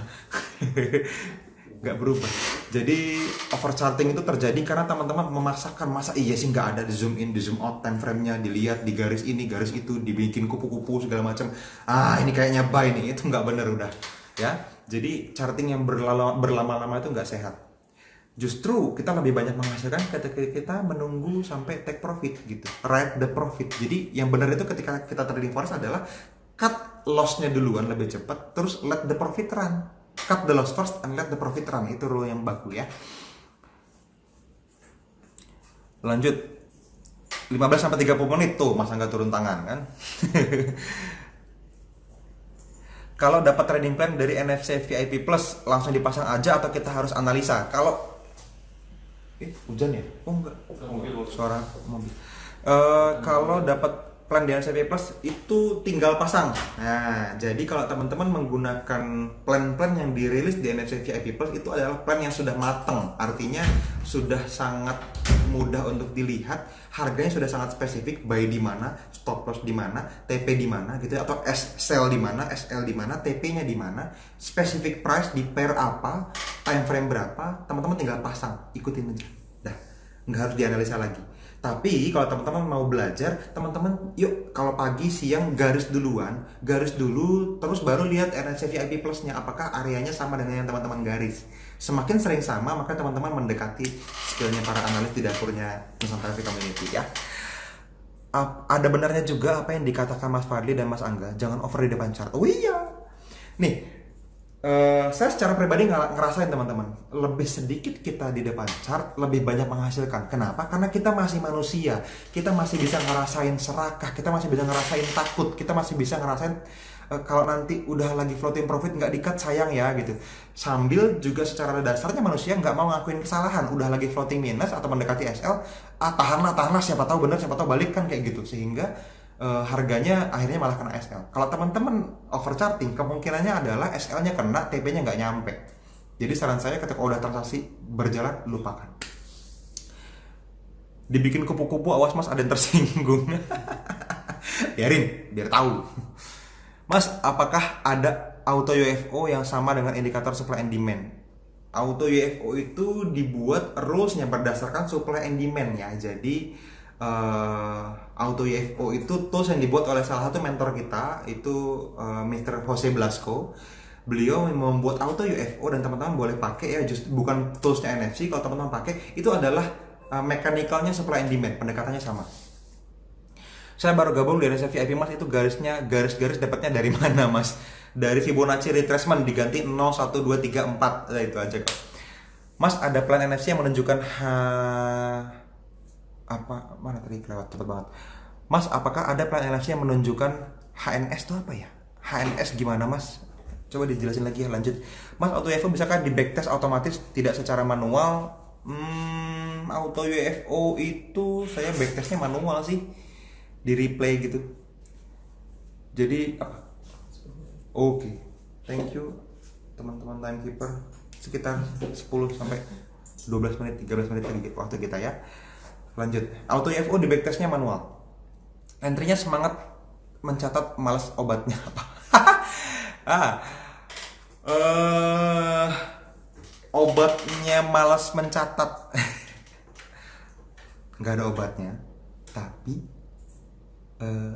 Nggak berubah. Jadi overcharting itu terjadi karena teman-teman memaksakan, masa iya sih nggak ada di zoom in, di zoom out time frame-nya, dilihat di garis ini, garis itu, dibikin kupu-kupu segala macam. Ini kayaknya buy nih, itu nggak bener udah. Ya, jadi charting yang berlama-lama itu nggak sehat. Justru kita lebih banyak menghasilkan ketika kita menunggu sampai take profit gitu, ride the profit. Jadi yang benar itu ketika kita trading forex adalah cut loss-nya duluan lebih cepat, terus let the profit run. Cut the loss first and let the profit run, itu rule yang baku ya. Lanjut, 15-30 menit tuh Mas Angga turun tangan kan. Kalau dapat trading plan dari NFC VIP Plus langsung dipasang aja atau kita harus analisa? Kalau hujan ya? Oh enggak. Suara mobil. Kalau dapat plan di NFC VIP Plus itu tinggal pasang. Nah, jadi kalau teman-teman menggunakan plan-plan yang dirilis di NFC VIP Plus itu adalah plan yang sudah matang. Artinya sudah sangat mudah untuk dilihat, harganya sudah sangat spesifik, buy di mana, stop loss di mana, TP di mana gitu, atau sell di mana, SL di mana, TP-nya di mana, specific price di pair apa, time frame berapa, teman-teman tinggal pasang, ikutin aja. Dah, nggak harus dianalisa lagi. Tapi kalau teman-teman mau belajar, teman-teman yuk kalau pagi siang garis duluan, garis dulu, terus baru lihat NFC VIP Plus-nya apakah areanya sama dengan yang teman-teman garis. Semakin sering sama, maka teman-teman mendekati skillnya para analis di dapurnya Nusantara Community ya. Ada benarnya juga apa yang dikatakan Mas Fadli dan Mas Angga, jangan over di depan chart. Oh iya, nih saya secara pribadi ngerasain teman-teman, lebih sedikit kita di depan chart lebih banyak menghasilkan. Kenapa? Karena kita masih manusia, kita masih bisa ngerasain serakah, kita masih bisa ngerasain takut, kita masih bisa ngerasain kalau nanti udah lagi floating profit nggak di-cut sayang ya gitu. Sambil juga secara dasarnya manusia nggak mau ngakuin kesalahan, udah lagi floating minus atau mendekati SL, tahanlah siapa tahu bener siapa tahu balik kan kayak gitu, sehingga harganya akhirnya malah kena SL. Kalau teman-teman overcharting, kemungkinannya adalah SL-nya kena, TP-nya nggak nyampe. Jadi saran saya ketika udah transaksi berjalan, lupakan. Dibikin kupu-kupu, awas mas ada yang tersinggung. Biarin, biar tahu. Mas, apakah ada auto UFO yang sama dengan indikator supply and demand? Auto UFO itu dibuat rules-nya berdasarkan supply and demand ya. Jadi Auto UFO itu tools yang dibuat oleh salah satu mentor kita, itu Mr. Jose Blasco. Beliau membuat Auto UFO dan teman-teman boleh pakai ya, bukan toolsnya NFC. Kalau teman-teman pakai, itu adalah mechanical-nya supply and demand, pendekatannya sama. Saya baru gabung dari NFC VIP Mas, itu garis-garis dapatnya dari mana Mas? Dari Fibonacci retracement diganti 0, 1, 2, 3, 4, itu aja kok. Mas, ada plan NFC yang menunjukkan apa mana tadi kelewat cepet banget. Mas, apakah ada plan NFC yang menunjukkan HNS itu apa ya? HNS gimana Mas? Coba dijelasin lagi ya, lanjut. Mas, auto UFO bisakah di backtest otomatis tidak secara manual? Auto UFO itu saya backtestnya manual sih, di replay gitu. Jadi apa? Oke. Thank you teman-teman timekeeper. Sekitar 10 sampai 12 menit, 13 menit lagi waktu kita ya. Lanjut, auto UFO di backtestnya manual. Entry-nya semangat mencatat, malas obatnya apa? Obatnya malas mencatat. Nggak ada obatnya, tapi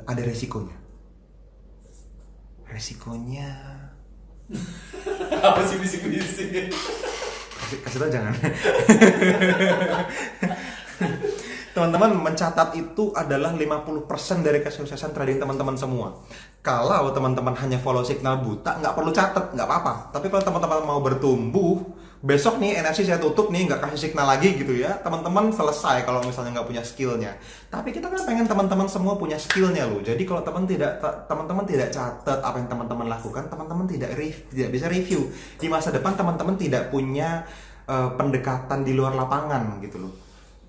ada resikonya. Resikonya Apa sih bisik-bisik? Kasih tau jangan. Teman-teman, mencatat itu adalah 50% dari kesuksesan trading teman-teman semua. Kalau teman-teman hanya follow signal buta, nggak perlu catat, nggak apa-apa. Tapi kalau teman-teman mau bertumbuh, besok nih NFC saya tutup nih, nggak kasih signal lagi gitu ya, teman-teman selesai kalau misalnya nggak punya skillnya. Tapi kita kan pengen teman-teman semua punya skillnya loh. Jadi kalau teman-teman tidak catat apa yang teman-teman lakukan, teman-teman tidak bisa review. Di masa depan teman-teman tidak punya pendekatan di luar lapangan gitu loh.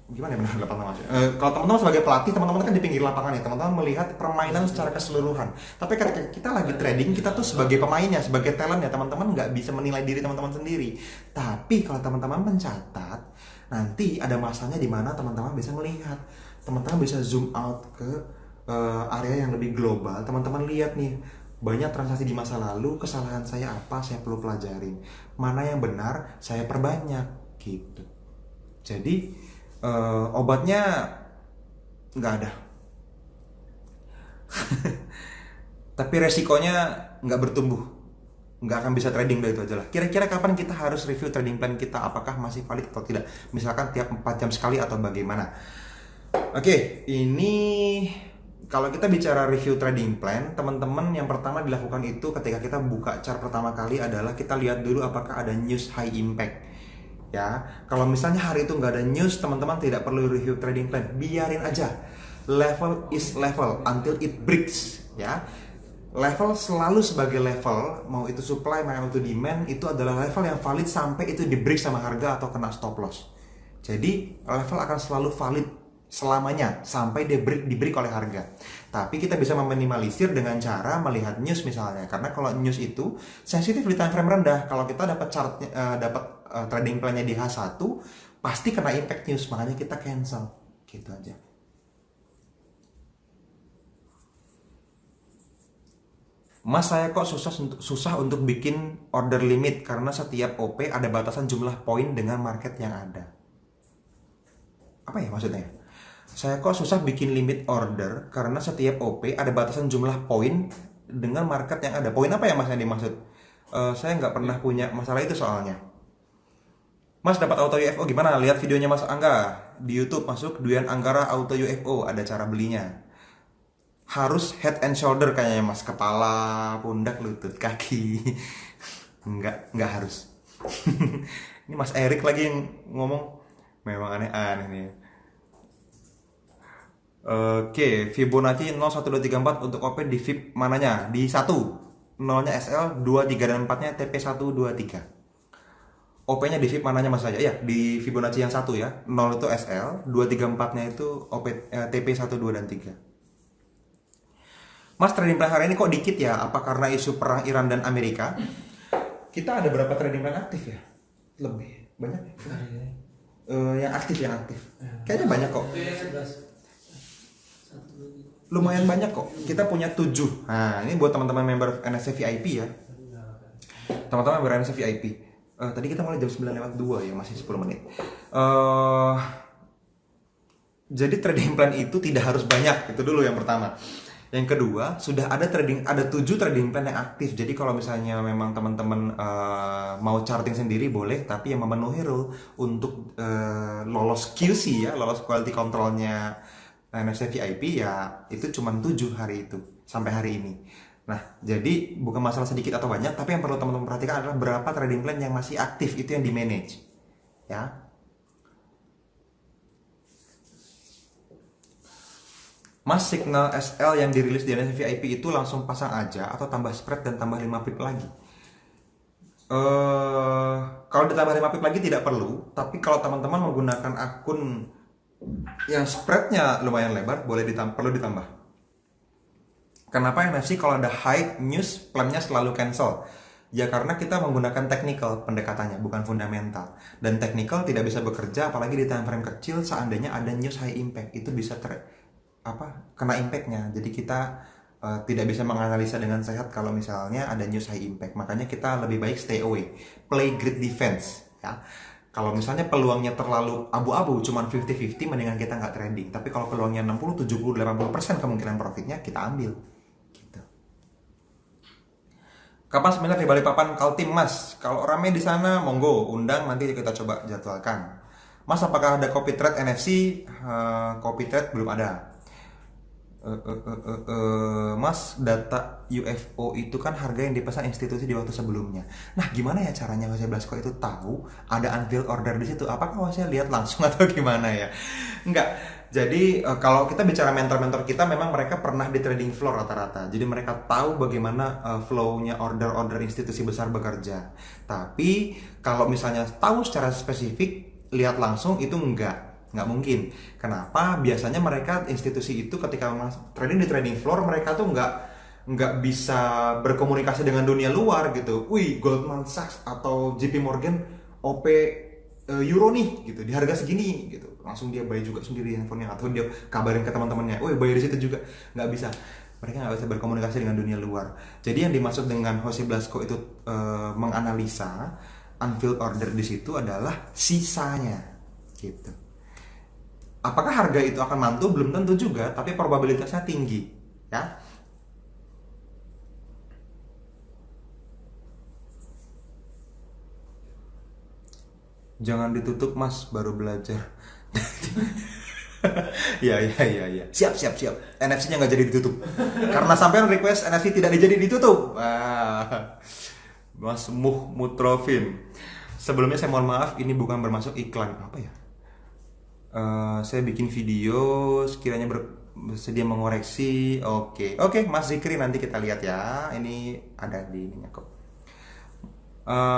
Gimana ya benar lapangan maksudnya? Kalau teman-teman sebagai pelatih, teman-teman kan di pinggir lapangan ya, teman-teman melihat permainan secara keseluruhan. Tapi ketika kita lagi trading, kita tuh sebagai pemainnya, sebagai talent ya, teman-teman nggak bisa menilai diri teman-teman sendiri. Tapi kalau teman-teman mencatat, nanti ada masanya di mana teman-teman bisa melihat, teman-teman bisa zoom out ke area yang lebih global. Teman-teman lihat nih, banyak transaksi di masa lalu, kesalahan saya apa, saya perlu pelajarin. Mana yang benar, saya perbanyak gitu. Jadi obatnya nggak ada. Tapi resikonya nggak bertumbuh, nggak akan bisa trading, udah itu aja lah. Kira-kira kapan kita harus review trading plan kita, apakah masih valid atau tidak, misalkan tiap 4 jam sekali atau bagaimana. Oke, ini kalau kita bicara review trading plan, teman-teman, yang pertama dilakukan itu ketika kita buka chart pertama kali adalah kita lihat dulu apakah ada news high impact. Ya, kalau misalnya hari itu nggak ada news, teman-teman tidak perlu review trading plan, biarin aja. Level is level until it breaks. Ya, level selalu sebagai level, mau itu supply mau itu demand, itu adalah level yang valid sampai itu di break sama harga atau kena stop loss. Jadi level akan selalu valid selamanya sampai di break oleh harga. Tapi kita bisa meminimalisir dengan cara melihat news misalnya, karena kalau news itu sensitif di time frame rendah. Kalau kita dapat chartnya, dapat trading plan-nya di H1, pasti kena impact news, makanya kita cancel. Gitu aja. Mas, saya kok susah untuk bikin order limit karena setiap OP ada batasan jumlah poin dengan market yang ada. Apa ya maksudnya? Saya kok susah bikin limit order karena setiap OP ada batasan jumlah poin dengan market yang ada. Poin apa ya Mas yang dimaksud? Saya nggak pernah punya masalah itu soalnya. Mas dapat auto UFO gimana? Lihat videonya Mas Angga di YouTube, masuk Duyan Anggara auto UFO, ada cara belinya. Harus head and shoulder kayaknya Mas, kepala, pundak, lutut, kaki. Enggak harus. Ini Mas Erik lagi yang ngomong, memang aneh-aneh nih. Oke, Fibonacci 01234 untuk OP di VIP mananya? Di 1. 0-nya SL, 2, 3, dan 4-nya TP1, 2, 3. OP-nya di VIP mananya Mas saja? Ya, di Fibonacci yang 1 ya. 0 itu SL, 2, 3, 4-nya itu TP1, 2, dan 3. Mas, trading plan hari ini kok dikit ya? Apa karena isu perang Iran dan Amerika? Kita ada berapa trading plan aktif ya? Lebih banyak ya? Yang aktif. Kayaknya banyak kok. Lumayan banyak kok. Kita punya 7. Nah, ini buat teman-teman member NSC VIP ya. Teman-teman member NSC VIP. Tadi kita mulai jam 9:02 ya, masih 10 menit. Jadi trading plan itu tidak harus banyak, itu dulu yang pertama. Yang kedua, sudah ada 7 trading plan yang aktif. Jadi kalau misalnya memang teman-teman mau charting sendiri boleh, tapi yang memenuhi rule untuk lolos QC ya, lolos quality controlnya NSC VIP ya, itu cuma 7 hari itu sampai hari ini. Nah, jadi bukan masalah sedikit atau banyak, tapi yang perlu teman-teman perhatikan adalah berapa trading plan yang masih aktif, itu yang di manage. Ya. Mas, signal SL yang dirilis di NSC VIP itu langsung pasang aja atau tambah spread dan tambah 5 pip lagi? Kalau ditambah 5 pip lagi tidak perlu, tapi kalau teman-teman menggunakan akun yang spreadnya lumayan lebar, perlu ditambah. Kenapa NFC kalau ada high news plannya selalu cancel? Ya karena kita menggunakan technical pendekatannya, bukan fundamental. Dan technical tidak bisa bekerja apalagi di time frame kecil seandainya ada news high impact. Itu bisa kena impactnya. Jadi kita tidak bisa menganalisa dengan sehat kalau misalnya ada news high impact. Makanya kita lebih baik stay away. Play great defense ya. Kalau misalnya peluangnya terlalu abu-abu, cuman 50-50, mendingan kita nggak trading. Tapi kalau peluangnya 60, 70, 80% kemungkinan profitnya, kita ambil. Gitu. Kapan seminar di Balikpapan Kaltim Mas? Kalau rame di sana, monggo undang, nanti kita coba jadwalkan. Mas, apakah ada copy trade NFC? Copy trade belum ada. Mas, data UFO itu kan harga yang dipesan institusi di waktu sebelumnya. Nah, gimana ya caranya Jose Blasco itu tahu ada unfilled order di situ? Apakah Jose lihat langsung atau gimana ya? Enggak. Jadi kalau kita bicara mentor-mentor kita, memang mereka pernah di trading floor rata-rata. Jadi mereka tahu bagaimana flow-nya order-order institusi besar bekerja. Tapi kalau misalnya tahu secara spesifik, lihat langsung itu nggak mungkin. Kenapa? Biasanya mereka institusi itu ketika trading di trading floor, mereka tuh nggak bisa berkomunikasi dengan dunia luar gitu. Wih, Goldman Sachs atau JP Morgan OP euro nih gitu di harga segini gitu, langsung dia bayar juga sendiri handphonenya, atau dia kabarin ke teman-temannya, woi bayar di situ juga. Nggak bisa, mereka nggak bisa berkomunikasi dengan dunia luar. Jadi yang dimaksud dengan Jose Blasco itu menganalisa unfilled order di situ adalah sisanya gitu. Apakah harga itu akan mantul? Belum tentu juga, tapi probabilitasnya tinggi ya. Jangan ditutup Mas, baru belajar. Ya. Siap. NFC-nya nggak jadi ditutup. Karena sampai request NFC tidak jadi ditutup. Mas Mutrofin. Sebelumnya saya mohon maaf, ini bukan bermasuk iklan. Apa ya? Saya bikin video, sekiranya bersedia mengoreksi. Oke, Mas Zikri, nanti kita lihat ya. Ini ada di ininya kok.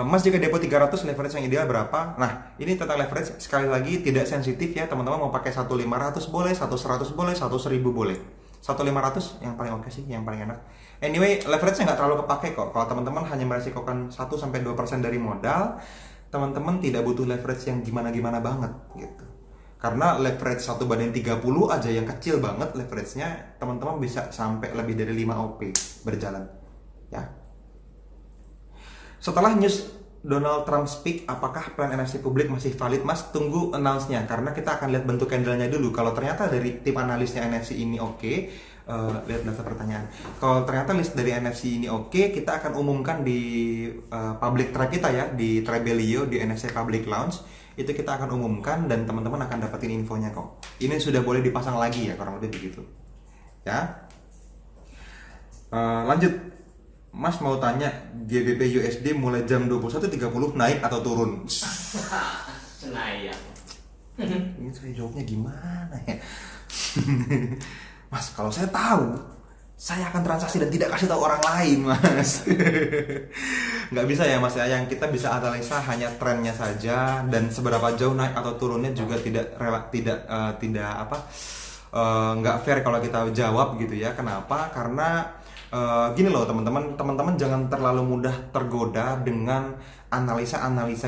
Mas, jika depo 300 leverage yang ideal berapa? Nah, ini tentang leverage sekali lagi tidak sensitif ya teman-teman. Mau pakai 1500 boleh, 1100 boleh, 1000 boleh. 1500 yang paling oke sih, yang paling enak. Anyway, leverage-nya nggak terlalu kepake kok. Kalau teman-teman hanya meresikokan 1-2% dari modal, teman-teman tidak butuh leverage yang gimana-gimana banget gitu. Karena leverage 1:30 aja yang kecil banget leverage-nya, teman-teman bisa sampai lebih dari 5 OP berjalan ya. Setelah news Donald Trump speak, apakah plan NFC publik masih valid Mas? Tunggu announce-nya, karena kita akan lihat bentuk candle-nya dulu. Kalau ternyata dari tim analisnya NFC ini oke, lihat daftar pertanyaan. Kalau ternyata list dari NFC ini oke, kita akan umumkan di public track kita ya, di Trebelio, di NFC Public Launch. Itu kita akan umumkan dan teman-teman akan dapetin infonya kok. Ini sudah boleh dipasang lagi ya, kurang lebih begitu. Ya. Lanjut. Mas mau tanya, GBP USD mulai jam 21.30 naik atau turun? Senayan. Ini saya jawabnya gimana ya? Mas, kalau saya tahu, saya akan transaksi dan tidak kasih tahu orang lain, Mas. Nggak bisa ya, Mas ya. Yang kita bisa analisa hanya trennya saja, dan seberapa jauh naik atau turunnya juga nggak fair kalau kita jawab gitu ya. Kenapa? Karena gini loh teman-teman jangan terlalu mudah tergoda dengan analisa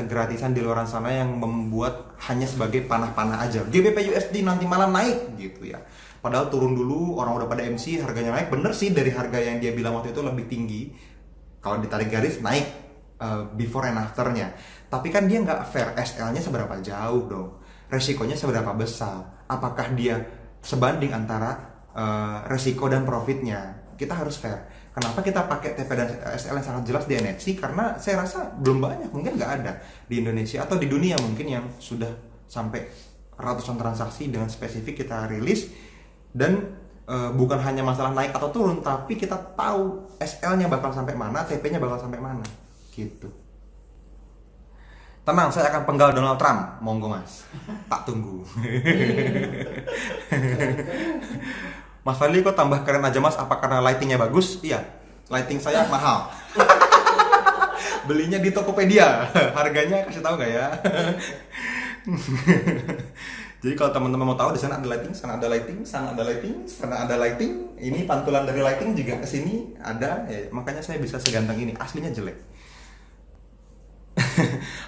gratisan di luar sana yang membuat hanya sebagai panah-panah aja. GBP USD nanti malam naik gitu ya. Padahal turun dulu, orang udah pada MC, harganya naik. Bener sih, dari harga yang dia bilang waktu itu lebih tinggi. Kalau ditarik garis naik before and afternya. Tapi kan dia nggak fair. SL-nya seberapa jauh dong? Resikonya seberapa besar? Apakah dia sebanding antara resiko dan profitnya? Kita harus fair. Kenapa kita pakai TP dan SL yang sangat jelas di NFC? Karena saya rasa belum banyak, mungkin nggak ada di Indonesia atau di dunia mungkin yang sudah sampai ratusan transaksi dengan spesifik kita rilis. Dan bukan hanya masalah naik atau turun, tapi kita tahu SL-nya bakal sampai mana, TP-nya bakal sampai mana gitu. Tenang, saya akan penggal Donald Trump. Monggo Mas, tak tunggu. Mas Fadli kok tambah keren aja Mas, apa karena lightingnya bagus? Iya, lighting saya mahal. Belinya di Tokopedia. Harganya kasih tahu nggak ya? Jadi kalau teman-teman mau tahu, di sana ada lighting, sana ada lighting, sana ada lighting, sana ada lighting. Ini pantulan dari lighting juga ke sini ada. Ya, makanya saya bisa seganteng ini. Aslinya jelek.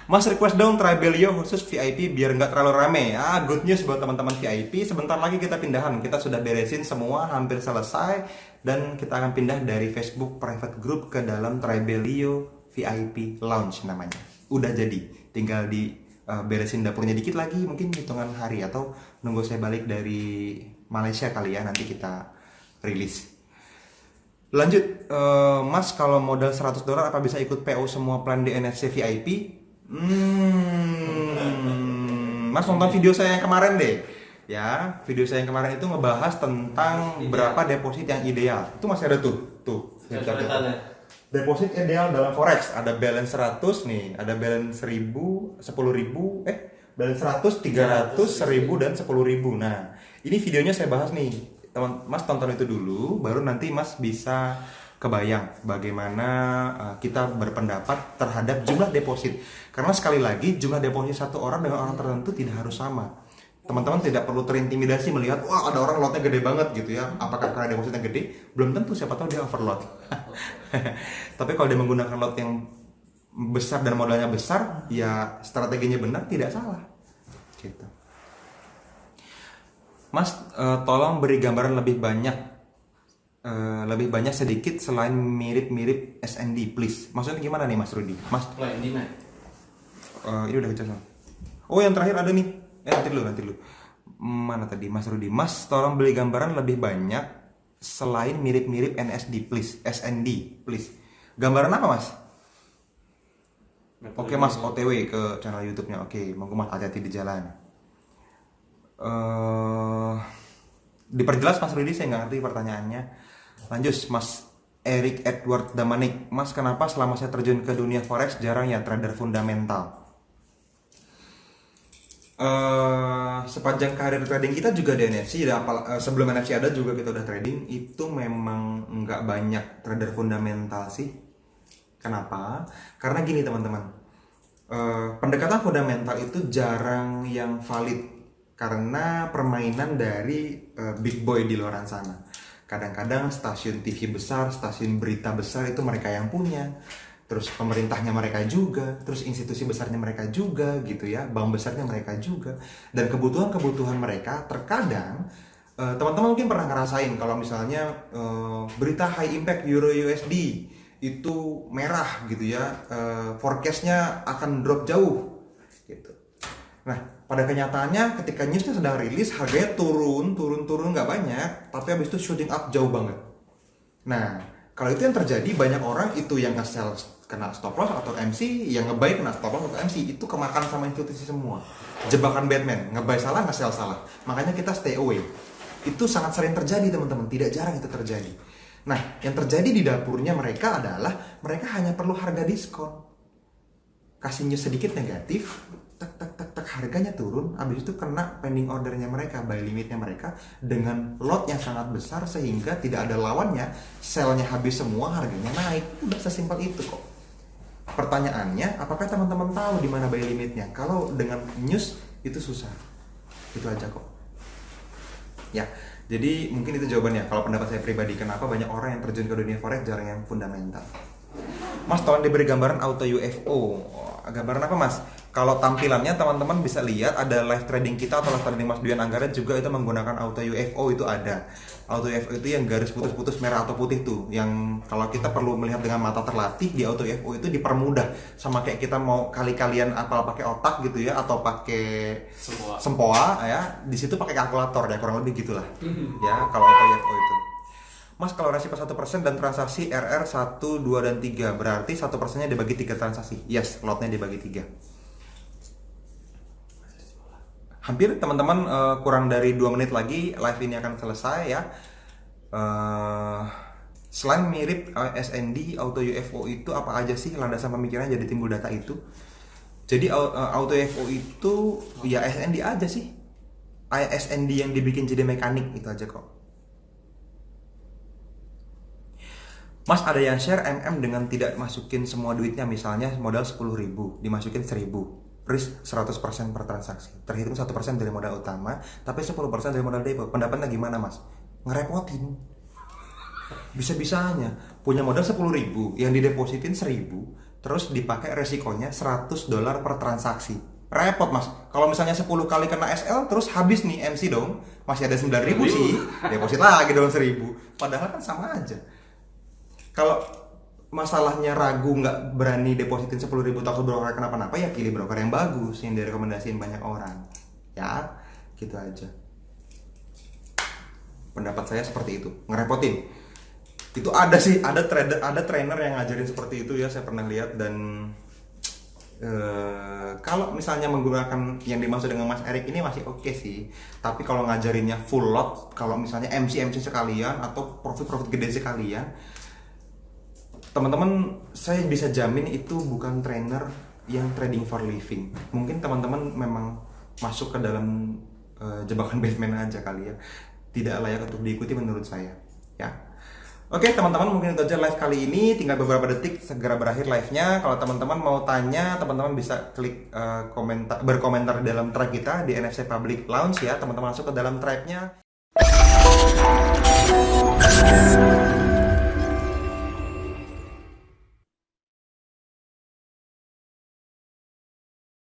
Mas request dong Tribelio khusus VIP biar nggak terlalu rame. Good news buat teman-teman VIP. Sebentar lagi kita pindahan. Kita sudah beresin semua, hampir selesai. Dan kita akan pindah dari Facebook private group ke dalam Tribelio VIP Lounge namanya. Udah jadi. Tinggal di beresin dapurnya dikit lagi. Mungkin hitungan hari atau nunggu saya balik dari Malaysia kali ya. Nanti kita rilis. Lanjut, Mas kalau modal $100 apa bisa ikut PO semua plan di NFC VIP? Mas nonton video saya yang kemarin deh. Ya, video saya yang kemarin itu ngebahas tentang berapa deposit yang ideal. Itu masih ada tuh. Deposit ideal dalam forex ada balance 100 nih, ada balance 1000, 10.000, balance 100, 300, 1000 dan 10.000. Nah, ini videonya saya bahas nih. Mas tonton itu dulu, baru nanti Mas bisa kebayang bagaimana kita berpendapat terhadap jumlah deposit. Karena sekali lagi jumlah deposit satu orang dengan orang tertentu tidak harus sama. Teman-teman tidak perlu terintimidasi melihat wah ada orang lotnya gede banget gitu ya. Apakah karena depositnya gede? Belum tentu, siapa tahu dia overload. Tapi kalau dia menggunakan lot yang besar dan modalnya besar, ya strateginya benar, tidak salah. Gitu. Mas, tolong beri gambaran lebih banyak sedikit selain mirip-mirip SND, please. Maksudnya gimana nih Mas Rudi? Mas, ini ini udah kejelasan. Oh yang terakhir ada nih. Nanti dulu. Mana tadi Mas Rudi? Mas, tolong beli gambaran lebih banyak selain mirip-mirip NSD, please. SND, please. Gambaran apa Mas? Oke Mas, OTW ke channel YouTube-nya. Oke, monggo Mas, hati-hati di jalan. Diperjelas Mas Rudi, saya nggak ngerti pertanyaannya. Lanjut Mas Eric Edward Damanik. Mas, kenapa selama saya terjun ke dunia forex jarang ya trader fundamental? Sepanjang karir trading kita juga di NFC sebelum NFC ada juga kita udah trading, itu memang nggak banyak trader fundamental sih. Kenapa? Karena gini teman-teman, pendekatan fundamental itu jarang yang valid karena permainan dari big boy di luar sana. Kadang-kadang stasiun TV besar, stasiun berita besar itu mereka yang punya. Terus pemerintahnya mereka juga, terus institusi besarnya mereka juga gitu ya, bank besarnya mereka juga. Dan kebutuhan-kebutuhan mereka terkadang teman-teman mungkin pernah ngerasain kalau misalnya berita high impact Euro USD itu merah gitu ya, forecastnya akan drop jauh gitu. Nah, pada kenyataannya ketika newsnya sedang rilis, harganya turun nggak banyak, tapi habis itu shooting up jauh banget. Nah, kalau itu yang terjadi, banyak orang itu yang nge-sell kena stop loss atau MC, yang nge-buy kena stop loss atau MC, itu kemakan sama institusi semua. Jebakan Batman, nge-buy salah, nge-sell salah. Makanya kita stay away. Itu sangat sering terjadi teman-teman, tidak jarang itu terjadi. Nah, yang terjadi di dapurnya mereka adalah mereka hanya perlu harga diskon. Kasih news sedikit negatif, harganya turun, habis itu kena pending ordernya mereka, buy limitnya mereka dengan lot yang sangat besar sehingga tidak ada lawannya, sellnya habis semua, harganya naik. Udah sesimpel itu kok. Pertanyaannya, apakah teman-teman tahu di mana buy limitnya? Kalau dengan news itu susah. Itu aja kok. Ya, jadi mungkin itu jawabannya. Kalau pendapat saya pribadi, kenapa banyak orang yang terjun ke dunia forex jarang yang fundamental. Mas, tolong diberi gambaran auto UFO. Gambaran apa Mas? Kalau tampilannya teman-teman bisa lihat ada live trading kita atau live trading Mas Duyan Anggara juga itu menggunakan auto UFO, itu ada. Auto UFO itu yang garis putus-putus merah atau putih tuh, yang kalau kita perlu melihat dengan mata terlatih di auto UFO itu dipermudah, sama kayak kita mau kali-kalian apal pakai otak gitu ya atau pakai sempoa ya, di situ pakai kalkulator ya, kurang lebih gitulah. Ya, kalau auto UFO itu. Mas, kalau resiko 1% dan transaksi RR 1, 2, dan 3 berarti 1%-nya dibagi 3 transaksi. Yes, lotnya dibagi 3. Hampir teman-teman, kurang dari 2 menit lagi live ini akan selesai ya. Selain mirip SND, auto UFO itu apa aja sih landasan pemikirannya jadi timbul data itu? Jadi auto UFO itu ya SND aja sih. SND yang dibikin jadi mekanik itu aja kok. Mas, ada yang share MM dengan tidak masukin semua duitnya, misalnya modal 10.000 dimasukin 1.000, risk 100% per transaksi, terhitung 1% dari modal utama tapi 10% dari modal depo. Pendapatnya gimana Mas? Ngerepotin. Bisa-bisanya punya modal 10.000 yang didepositin 1.000 terus dipakai resikonya $100 per transaksi. Repot Mas. Kalau misalnya 10 kali kena SL terus habis nih MC dong, masih ada 9.000 sih, deposit lagi dong 1.000, padahal kan sama aja. Kalau masalahnya ragu nggak berani depositin 10.000 takut broker kenapa-napa, ya pilih broker yang bagus yang direkomendasiin banyak orang. Ya, gitu aja. Pendapat saya seperti itu. Ngerepotin. Itu ada sih, ada trainer yang ngajarin seperti itu ya, saya pernah lihat. Dan kalau misalnya menggunakan yang dimaksud dengan Mas Erik ini masih oke sih. Tapi kalau ngajarinnya full lot, kalau misalnya MC sekalian atau profit gede sekalian, teman-teman saya bisa jamin itu bukan trainer yang trading for living. Mungkin teman-teman memang masuk ke dalam jebakan Batman aja kali ya. Tidak layak untuk diikuti menurut saya. Ya. Oke teman-teman, mungkin itu aja live kali ini. Tinggal beberapa detik segera berakhir live-nya. Kalau teman-teman mau tanya, teman-teman bisa klik berkomentar di dalam tribe kita di NFC Public Lounge ya. Teman-teman masuk ke dalam tribe-nya.